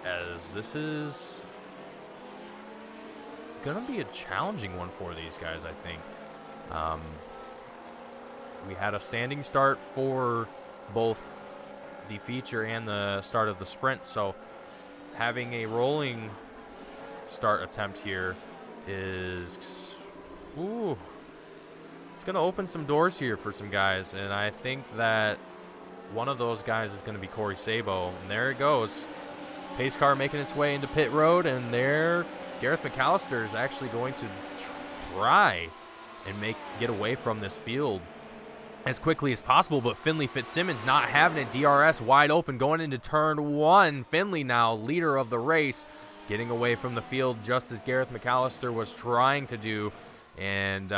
A: as this is going to be a challenging one for these guys, I think. We had a standing start for both the feature and the start of the sprint, so having a rolling start attempt here is, it's going to open some doors here for some guys, and I think that one of those guys is going to be Corey Sabo. And there it goes. Pace car making its way into pit road, and there Gareth McAllister is actually going to try and get away from this field as quickly as possible, but Finley Fitzsimmons not having it. DRS wide open going into turn one. Finley now leader of the race, getting away from the field just as Gareth McAllister was trying to do, and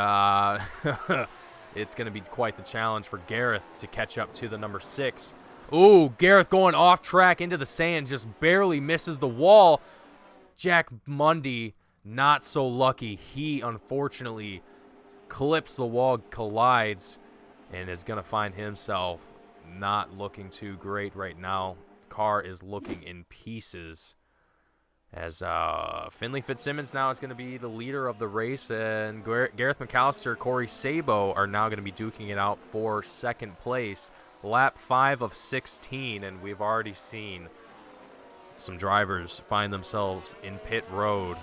A: it's going to be quite the challenge for Gareth to catch up to the number 6. Ooh, Gareth going off track into the sand, just barely misses the wall. Jack Mundy, not so lucky. He unfortunately clips the wall, collides, and is going to find himself not looking too great right now. Car is looking in pieces, as Finley Fitzsimmons now is going to be the leader of the race, and Gareth McAllister, Corey Sabo are now going to be duking it out for second place. Lap 5 of 16, and we've already seen some drivers find themselves in pit road.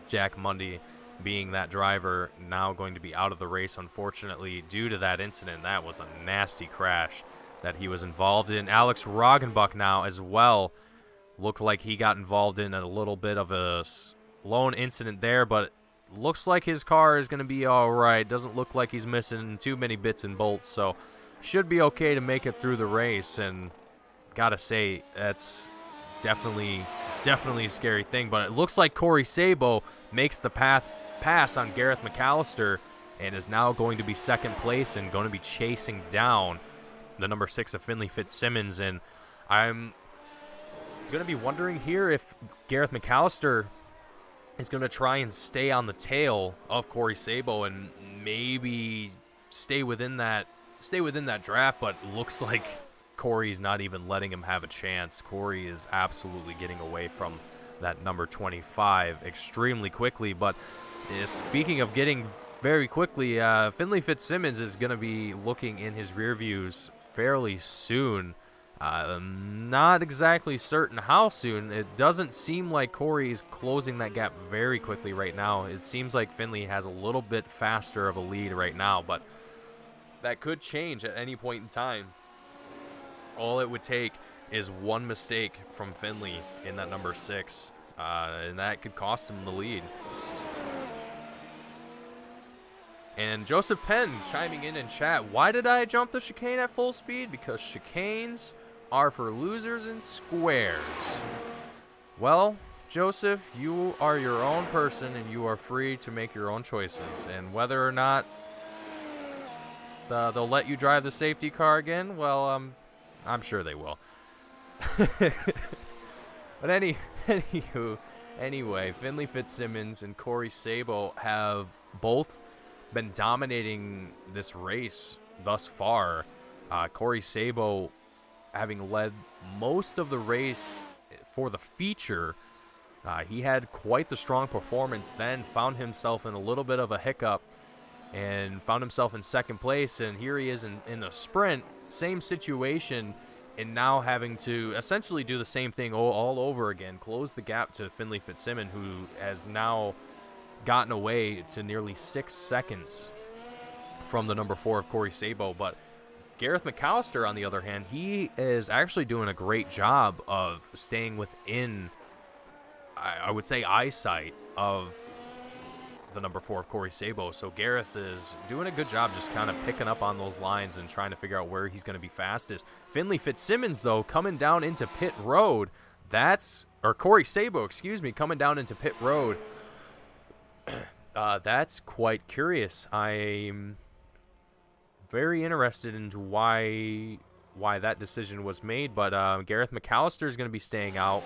A: Jack Mundy being that driver, now going to be out of the race, unfortunately, due to that incident. That was a nasty crash that he was involved in. Alex Roggenbuck now as well looked like he got involved in a little bit of a lone incident there, but looks like his car is going to be all right. Doesn't look like he's missing too many bits and bolts, so should be okay to make it through the race. And gotta say, that's definitely a scary thing. But it looks like Corey Sabo makes the pass on Gareth McAllister and is now going to be second place and going to be chasing down the number 6 of Finley Fitzsimmons. And I'm going to be wondering here if Gareth McAllister is going to try and stay on the tail of Corey Sabo and maybe stay within that draft, but looks like Corey's not even letting him have a chance. Corey is absolutely getting away from that number 25 extremely quickly. But speaking of getting very quickly, Finley Fitzsimmons is going to be looking in his rear views fairly soon. I'm not exactly certain how soon. It doesn't seem like Corey is closing that gap very quickly right now. It seems like Finley has a little bit faster of a lead right now, but that could change at any point in time. All it would take is one mistake from Finley in that number 6, and that could cost him the lead. And Joseph Penn chiming in chat, why did I jump the chicane at full speed? Because chicanes are for losers and squares. Well, Joseph, you are your own person and you are free to make your own choices. And whether or not they'll let you drive the safety car again, well, I'm sure they will. But anyway, Finley Fitzsimmons and Corey Sabo have both been dominating this race thus far. Corey Sabo having led most of the race for the feature. He had quite the strong performance, then found himself in a little bit of a hiccup and found himself in second place, and here he is in the sprint, same situation, and now having to essentially do the same thing all over again, close the gap to Finley Fitzsimmons, who has now gotten away to nearly 6 seconds from the number 4 of Corey Sabo. But Gareth McAllister, on the other hand, he is actually doing a great job of staying within, I would say, eyesight of the number 4 of Corey Sabo. So Gareth is doing a good job just kind of picking up on those lines and trying to figure out where he's going to be fastest. Finley Fitzsimmons, though, coming down into pit road, Corey Sabo, coming down into pit road. That's quite curious. I'm very interested into why that decision was made, but Gareth McAllister is going to be staying out,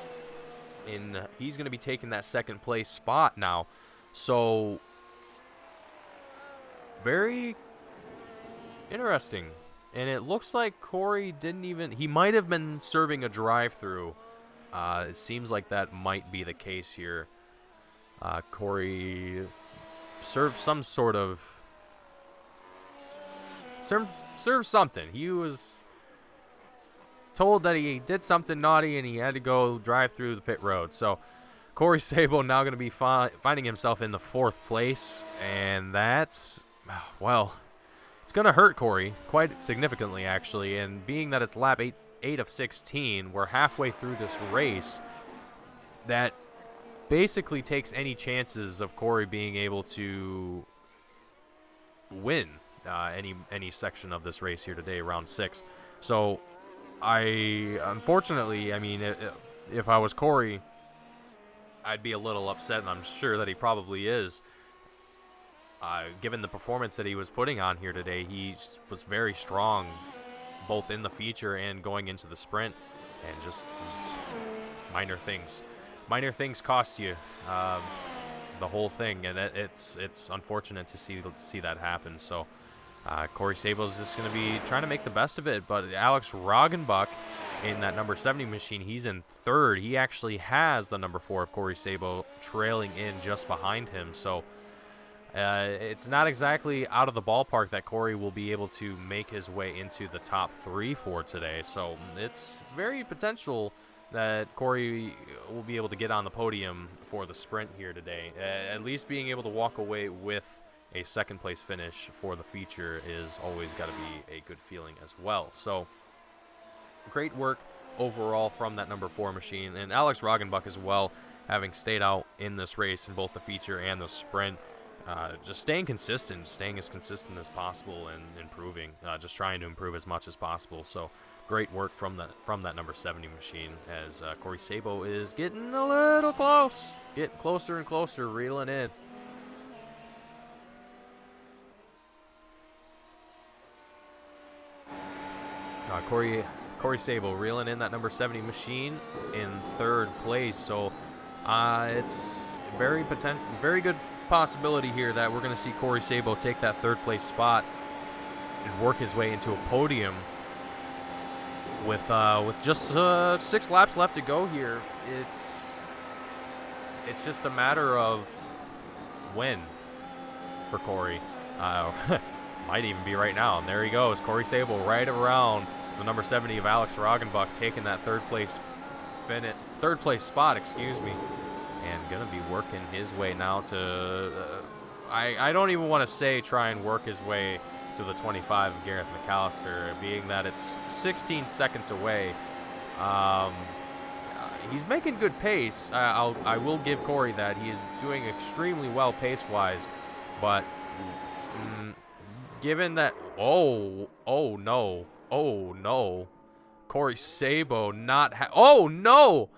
A: and he's going to be taking that second place spot now. So very interesting. And it looks like Corey he might have been serving a drive-through. It seems like that might be the case here. Corey served some sort of served something. He was told that he did something naughty and he had to go drive through the pit road. So Corey Sabo now going to be finding himself in the 4th place, and that's, well, it's going to hurt Corey quite significantly, actually. And being that it's lap 8 of 16, we're halfway through this race, that basically takes any chances of Corey being able to win any section of this race here today, round 6. So unfortunately, I mean, if I was Corey, I'd be a little upset, and I'm sure that he probably is. Given the performance that he was putting on here today, he was very strong, both in the feature and going into the sprint, and just minor things cost you the whole thing, and it's unfortunate to see that happen. So Corey Sabo's just going to be trying to make the best of it, but Alex Roggenbuck in that number 70 machine, he's in 3rd. He actually has the number 4 of Corey Sabo trailing in just behind him. So it's not exactly out of the ballpark that Corey will be able to make his way into the top 3 for today. So it's very potential that Corey will be able to get on the podium for the sprint here today. At least being able to walk away with a second place finish for the feature is always got to be a good feeling as well. So great work overall from that number 4 machine. And Alex Roggenbuck as well. having stayed out in this race in both the feature and the sprint. Just staying consistent, staying as consistent as possible, and improving. Just trying to improve as much as possible. So great work from that number 70 machine, as Corey Sabo is getting a little close, getting closer and closer, reeling in. Corey Sabo reeling in that number 70 machine in 3rd place. So it's very good possibility here that we're going to see Corey Sabo take that 3rd place spot and work his way into a podium with just 6 laps left to go here. It's just a matter of when for Corey. Might even be right now. And there he goes, Corey Sabo right around the number 70 of Alex Roggenbuck, taking that 3rd place spot, excuse me, and gonna be working his way now to I don't even want to say try and work his way to the 25 of Gareth McAllister, being that it's 16 seconds away. He's making good pace. I will give Corey that. He is doing extremely well pace-wise, but given that, oh no, Corey Sabo oh no,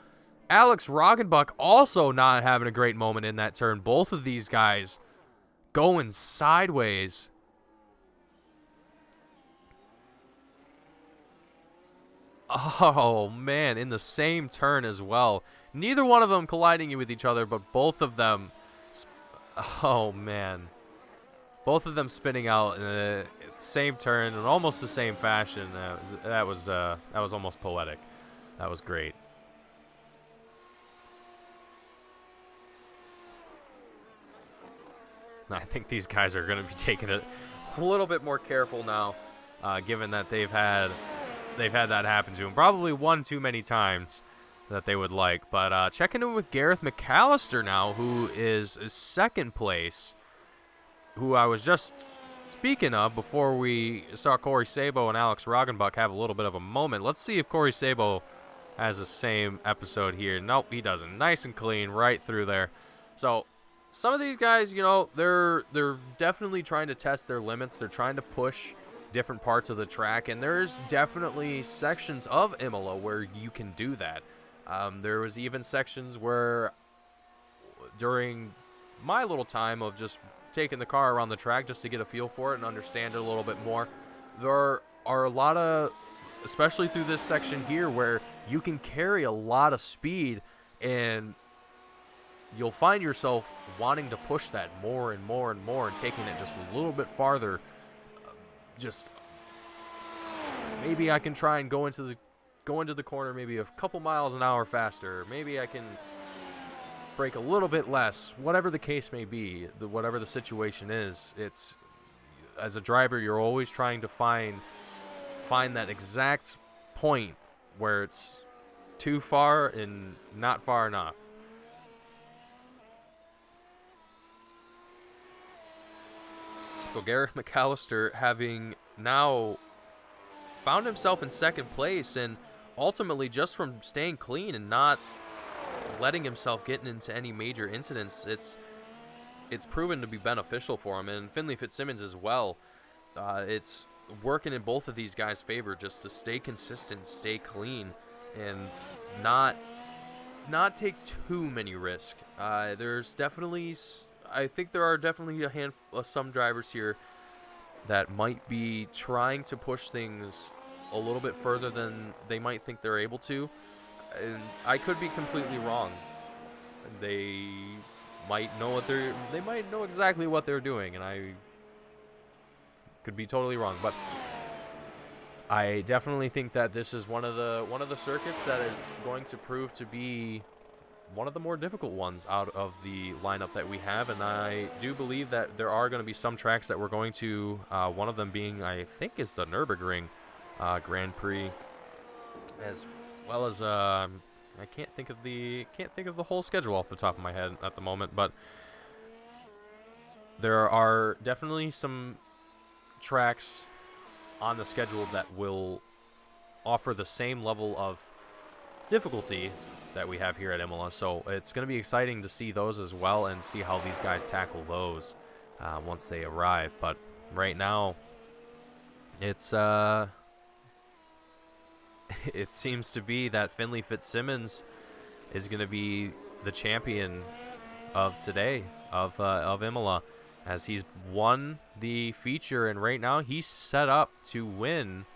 A: Alex Roggenbuck also not having a great moment in that turn. Both of these guys going sideways. Oh man, in the same turn as well. Neither one of them colliding with each other, but both of them, oh man, both of them spinning out in the same turn in almost the same fashion. That was almost poetic. That was great. I think these guys are going to be taking it a little bit more careful now, given that they've had that happen to them probably one too many times that they would like. But checking in with Gareth McAllister now, who is 2nd place, who I was just speaking of before we saw Corey Sabo and Alex Roggenbuck have a little bit of a moment. Let's see if Corey Sabo has the same episode here. Nope, he doesn't. Nice and clean right through there. So some of these guys, you know, they're definitely trying to test their limits. They're trying to push different parts of the track, and there's definitely sections of Imola where you can do that. There was even sections where during my little time of just taking the car around the track just to get a feel for it and understand it a little bit more, there are a lot of, especially through this section here, where you can carry a lot of speed, and you'll find yourself wanting to push that more and more and more, and taking it just a little bit farther. Just maybe I can try and go into the corner maybe a couple miles an hour faster. Maybe I can brake a little bit less. Whatever the case may be, whatever the situation is, it's, as a driver, you're always trying to find that exact point where it's too far and not far enough. So Gareth McAllister, having now found himself in 2nd place, and ultimately just from staying clean and not letting himself get into any major incidents, it's proven to be beneficial for him, and Finley Fitzsimmons as well. It's working in both of these guys' favor just to stay consistent, stay clean, and not take too many risks. There's definitely, I think there are definitely a handful of some drivers here that might be trying to push things a little bit further than they might think they're able to, and I could be completely wrong. They might know exactly what they're doing, and I could be totally wrong. But I definitely think that this is one of the circuits that is going to prove to be one of the more difficult ones out of the lineup that we have, and I do believe that there are going to be some tracks that we're going to, one of them being, I think, is the Nürburgring Grand Prix, as well as I can't think of the whole schedule off the top of my head at the moment, but there are definitely some tracks on the schedule that will offer the same level of difficulty that we have here at Imola. So it's going to be exciting to see those as well and see how these guys tackle those once they arrive. But right now, it's it seems to be that Finley Fitzsimmons is going to be the champion of today of Imola, as he's won the feature, and right now he's set up to win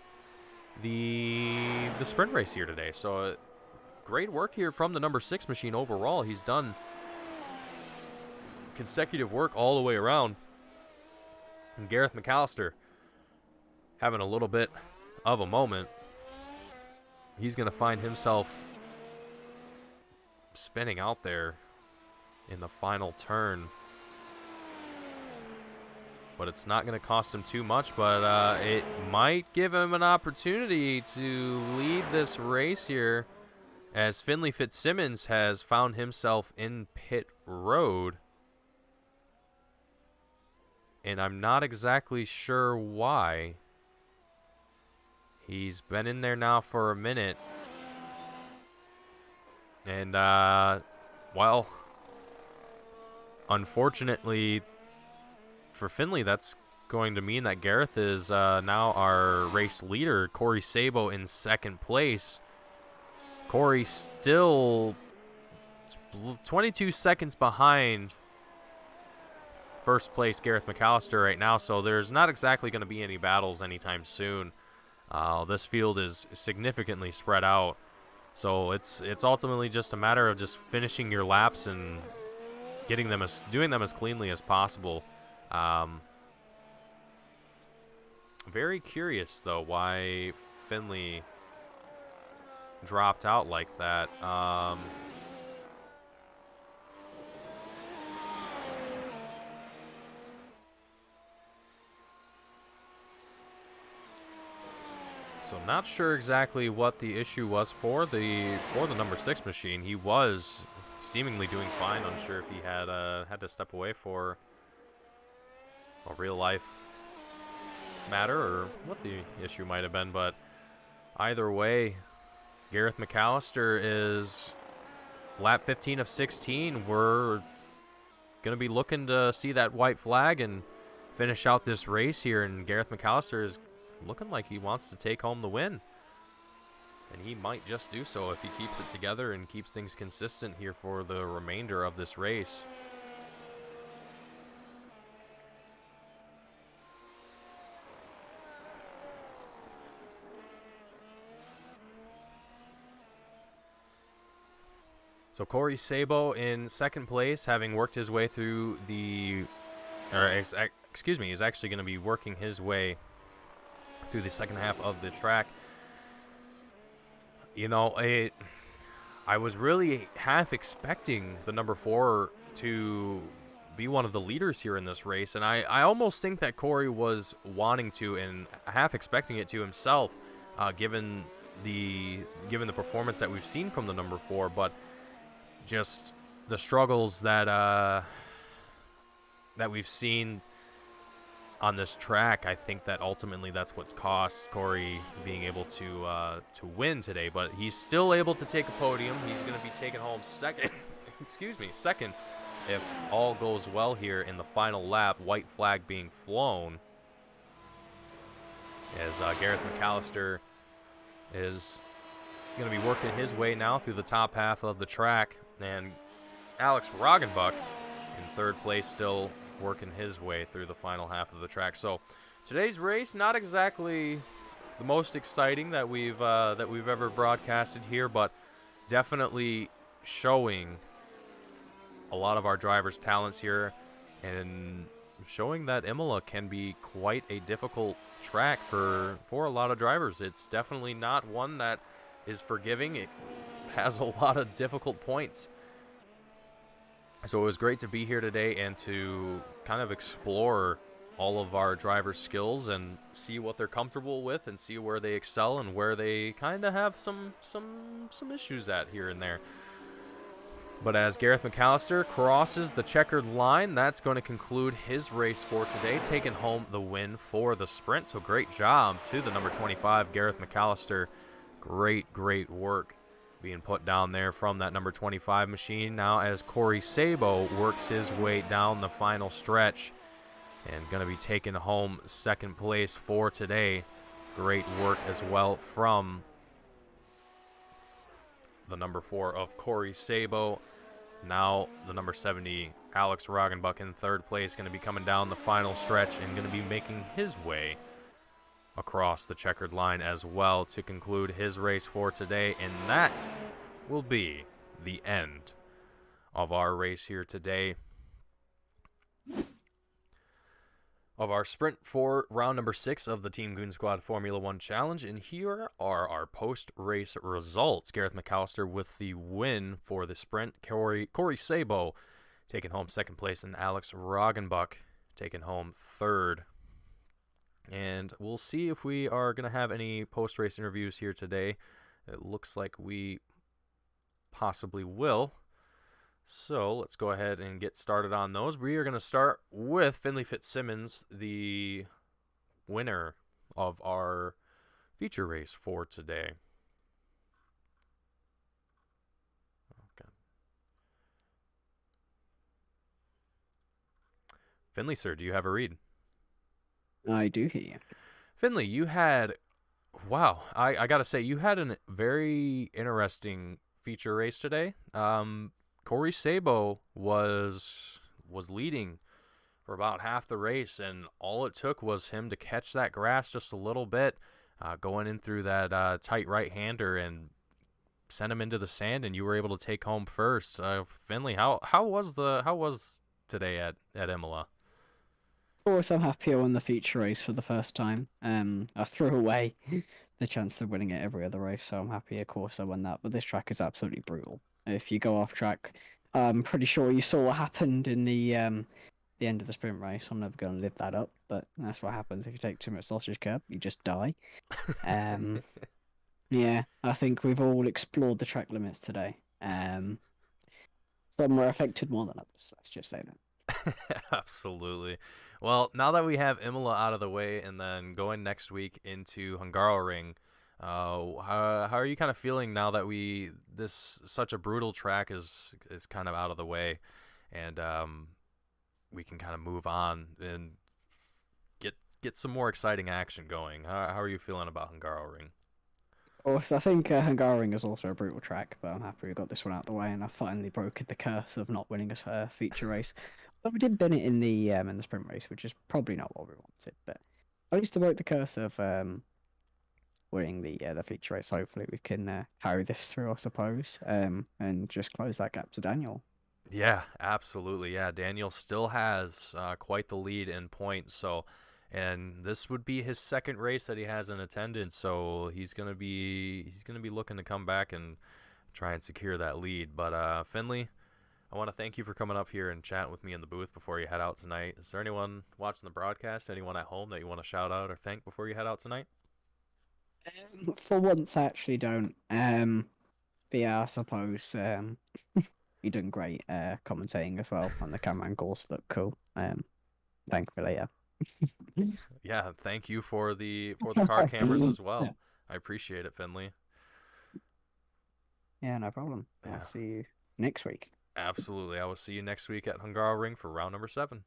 A: the sprint race here today. So great work here from the number 6 machine overall. He's done consecutive work all the way around. And Gareth McAllister having a little bit of a moment. He's going to find himself spinning out there in the final turn. But it's not going to cost him too much, but it might give him an opportunity to lead this race here, as Finley Fitzsimmons has found himself in pit road. And I'm not exactly sure why. He's been in there now for a minute. And, well, unfortunately for Finley, that's going to mean that Gareth is now our race leader. Corey Sabo in second place. Corey still 22 seconds behind first place Gareth McAllister right now, so there's not exactly going to be any battles anytime soon. This field is significantly spread out, so it's ultimately just a matter of just finishing your laps and doing them as cleanly as possible. Very curious though why Finley dropped out like that. So not sure exactly what the issue was for the number 6 machine. He was seemingly doing fine. Unsure if he had to step away for a real life matter or what the issue might have been, but either way, Gareth McAllister is lap 15 of 16. We're going to be looking to see that white flag and finish out this race here, and Gareth McAllister is looking like he wants to take home the win. And he might just do so if he keeps it together and keeps things consistent here for the remainder of this race. So Corey Sabo in second place, having worked his way through the, excuse me, is actually going to be working his way through the second half of the track. You know, I was really half expecting the number 4 to be one of the leaders here in this race, and I almost think that Corey was wanting to and half expecting it to himself, given the performance that we've seen from the number 4, but just the struggles that we've seen on this track, I think that ultimately that's what's cost Corey being able to win today. But he's still able to take a podium. He's going to be taking home second. Excuse me, second, if all goes well here in the final lap. White flag being flown, as Gareth McAllister is going to be working his way now through the top half of the track, and Alex Roggenbuck in third place, still working his way through the final half of the track. So today's race, not exactly the most exciting that we've ever broadcasted here, but definitely showing a lot of our drivers' talents here, and showing that Imola can be quite a difficult track for a lot of drivers. It's definitely not one that is forgiving. It has a lot of difficult points. So it was great to be here today and to kind of explore all of our drivers' skills and see what they're comfortable with and see where they excel and where they kind of have some issues at here and there. But as Gareth McAllister crosses the checkered line, that's going to conclude his race for today, taking home the win for the sprint. So great job to the number 25, Gareth McAllister. Great work being put down there from that number 25 machine. Now as Corey Sabo works his way down the final stretch and going to be taking home second place for today. Great work as well from the number 4 of Corey Sabo. Now the number 70, Alex Roggenbuck, in third place, going to be coming down the final stretch and going to be making his way across the checkered line as well to conclude his race for today. And that will be the end of our race here today, of our sprint for round number 6 of the Team Goon Squad Formula One Challenge. And here are our post-race results. Gareth McAllister with the win for the sprint. Corey Sabo taking home second place, and Alex Roggenbuck taking home third. And we'll see if we are going to have any post-race interviews here today. It looks like we possibly will. So let's go ahead and get started on those. We are going to start with Finley Fitzsimmons, the winner of our feature race for today. Okay. Finley, sir, do you have a read?
C: I do hear you.
A: Finley, you had, wow, I got to say, you had a very interesting feature race today. Corey Sabo was leading for about half the race, and all it took was him to catch that grass just a little bit, going in through that tight right-hander and send him into the sand, and you were able to take home first. Finley, how was today at Imola?
C: Of course, I'm happy I won the feature race for the first time. I threw away the chance of winning it every other race, so I'm happy, of course, I won that. But this track is absolutely brutal. If you go off track, I'm pretty sure you saw what happened in the end of the sprint race. I'm never going to live that up, but that's what happens if you take too much sausage curb. You just die. Yeah, I think we've all explored the track limits today. Some were affected more than others. Let's just say that.
A: Absolutely. Well, now that we have Imola out of the way and then going next week into Hungaroring, how are you kind of feeling now that such a brutal track is kind of out of the way, and we can kind of move on and get some more exciting action going? How are you feeling about Hungaroring?
C: Of course, I think Hungaroring is also a brutal track, but I'm happy we got this one out of the way, and I finally broken the curse of not winning a feature race. But we did win it in the sprint race, which is probably not what we wanted. But at least I broke the curse of winning the feature race. Hopefully, we can carry this through, I suppose, and just close that gap to Daniel.
A: Yeah, absolutely. Yeah, Daniel still has quite the lead in points. So, and this would be his second race that he has in attendance. So he's gonna be looking to come back and try and secure that lead. But Finley, I want to thank you for coming up here and chatting with me in the booth before you head out tonight. Is there anyone watching the broadcast, anyone at home that you want to shout out or thank before you head out tonight?
C: For once, I actually don't. But yeah, I suppose you're doing great commentating as well, and the camera angles look cool. Thankfully, yeah.
A: Yeah, thank you for the car cameras as well.
C: Yeah.
A: I appreciate it, Finley.
C: Yeah, no problem.
A: Yeah.
C: I'll see you next week.
A: Absolutely. I will see you next week at Hungaroring for round number 7.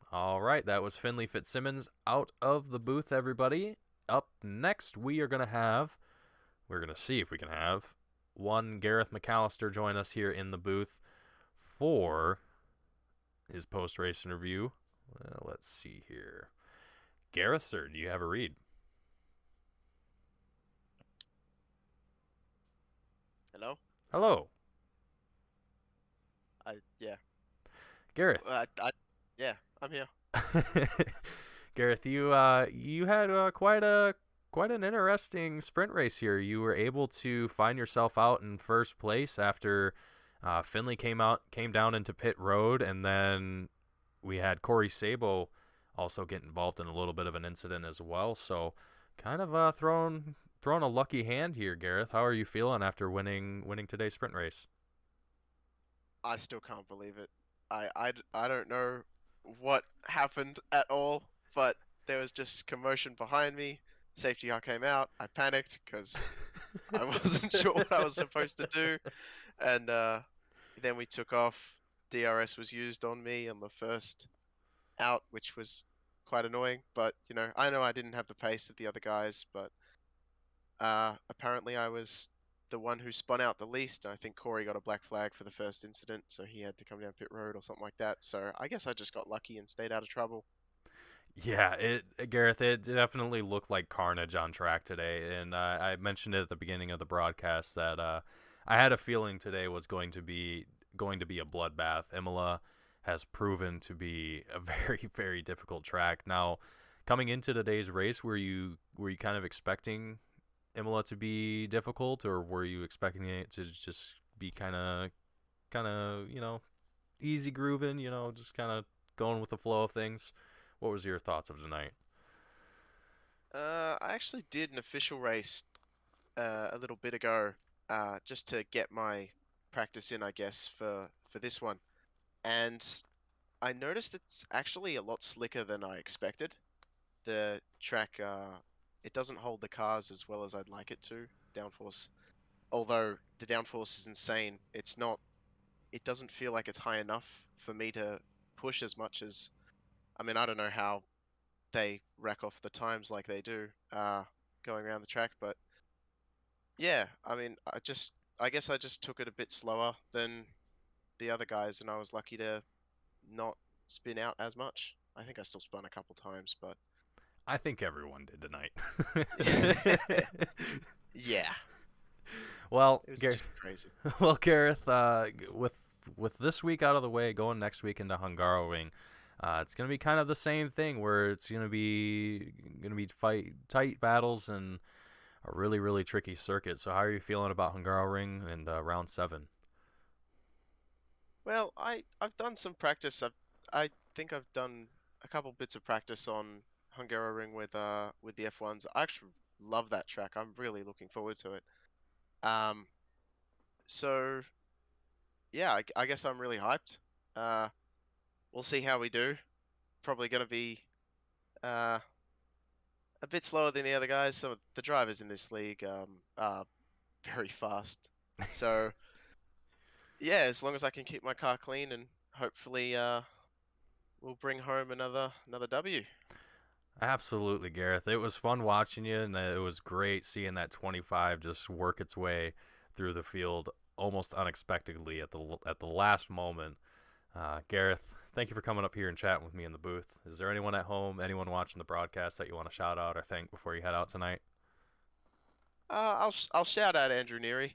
A: All right, that was Finley Fitzsimmons out of the booth, everybody. Up next, we're going to see if we can have one Gareth McAllister join us here in the booth for his post-race interview. Let's see here. Gareth, sir, do you have a read?
D: Hello?
A: Hello.
D: Yeah.
A: Gareth.
D: Yeah, I'm here.
A: Gareth, you had quite an interesting sprint race here. You were able to find yourself out in first place after Finley came down into pit road, and then we had Corey Sabo also get involved in a little bit of an incident as well. So kind of thrown a lucky hand here, Gareth. How are you feeling after winning today's sprint race?
D: I still can't believe it. I don't know what happened at all, but there was just commotion behind me. safety car came out. I panicked because I wasn't sure what I was supposed to do, and then we took off. DRS was used on me on the first out, which was quite annoying. But I know I didn't have the pace of the other guys, but apparently I was the one who spun out the least. I think Corey got a black flag for the first incident, so he had to come down pit road or something like that. So I guess I just got lucky and stayed out of trouble.
A: Yeah, Gareth, it definitely looked like carnage on track today, and I mentioned it at the beginning of the broadcast that I had a feeling today was going to be a bloodbath. Imola has proven to be a very, very difficult track. Now, coming into today's race, were you kind of expecting Imola to be difficult, or were you expecting it to just be kind of easy grooving, just kind of going with the flow of things? What was your thoughts of tonight?
D: I actually did an official race a little bit ago, just to get my practice in, I guess, for this one. And I noticed it's actually a lot slicker than I expected. The track, it doesn't hold the cars as well as I'd like it to. Downforce, although the downforce is insane, it doesn't feel like it's high enough for me to push as much as, I mean, I don't know how they rack off the times like they do, going around the track, but yeah, I mean, I guess I just took it a bit slower than the other guys, and I was lucky to not spin out as much. I think I still spun a couple times, but
A: I think everyone did tonight.
D: yeah,
A: Well,
D: it was just crazy.
A: well, Gareth, with this week out of the way, going next week into Hungaroring, it's gonna be kind of the same thing where it's gonna be tight battles and a really, really tricky circuit. So how are you feeling about Hungaroring and round 7?
D: Well, I've done some practice. I think I've done a couple bits of practice on Hungaroring with the F1s. I actually love that track. I'm really looking forward to it. Um, so yeah, I guess I'm really hyped. We'll see how we do. Probably gonna be a bit slower than the other guys. Some of the drivers in this league are very fast. So yeah, as long as I can keep my car clean and hopefully we'll bring home another W.
A: Absolutely, Gareth. It was fun watching you, and it was great seeing that 25 just work its way through the field almost unexpectedly at the last moment. Gareth, thank you for coming up here and chatting with me in the booth. Is there anyone at home, anyone watching the broadcast that you want to shout out or thank before you head out tonight?
D: I'll shout out Andrew Neary.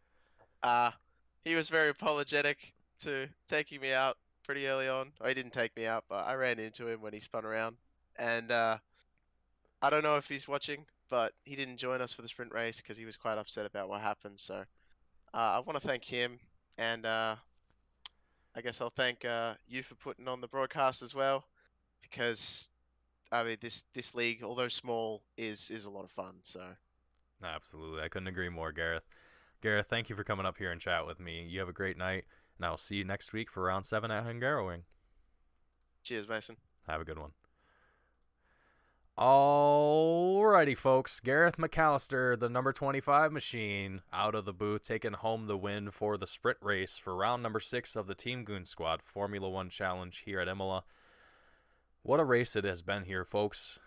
D: He was very apologetic to taking me out pretty early on. He didn't take me out, but I ran into him when he spun around. And I don't know if he's watching, but he didn't join us for the sprint race because he was quite upset about what happened. So I want to thank him, and I guess I'll thank you for putting on the broadcast as well, because I mean this league, although small, is a lot of fun. So
A: Absolutely. I couldn't agree more, Gareth. Gareth, thank you for coming up here and chat with me. You have a great night, and I'll see you next week for round 7 at Hungaroring.
D: cheers, Mason.
A: Have a good one. Alrighty, folks. Gareth McAllister, the number 25 machine, out of the booth, taking home the win for the sprint race for round number 6 of the Team Goon Squad Formula One Challenge here at Imola. What a race it has been here, folks.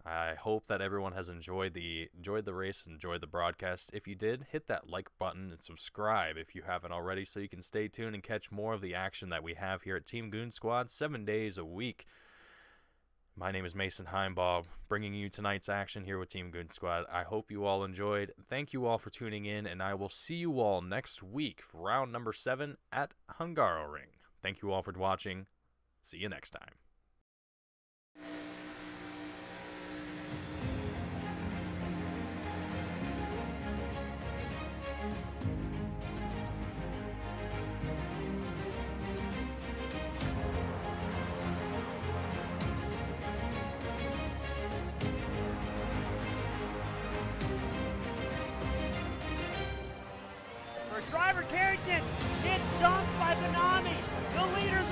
A: I hope that everyone has enjoyed the race, enjoyed the broadcast. If you did, hit that like button and subscribe if you haven't already, so you can stay tuned and catch more of the action that we have here at Team Goon Squad 7 days a week. My name is Mason Heimbaugh, bringing you tonight's action here with Team Goon Squad. I hope you all enjoyed. Thank you all for tuning in, and I will see you all next week for round number 7 at Hungaroring. Thank you all for watching. See you next time.
B: Driver Carrington gets dumped by Benami. The leaders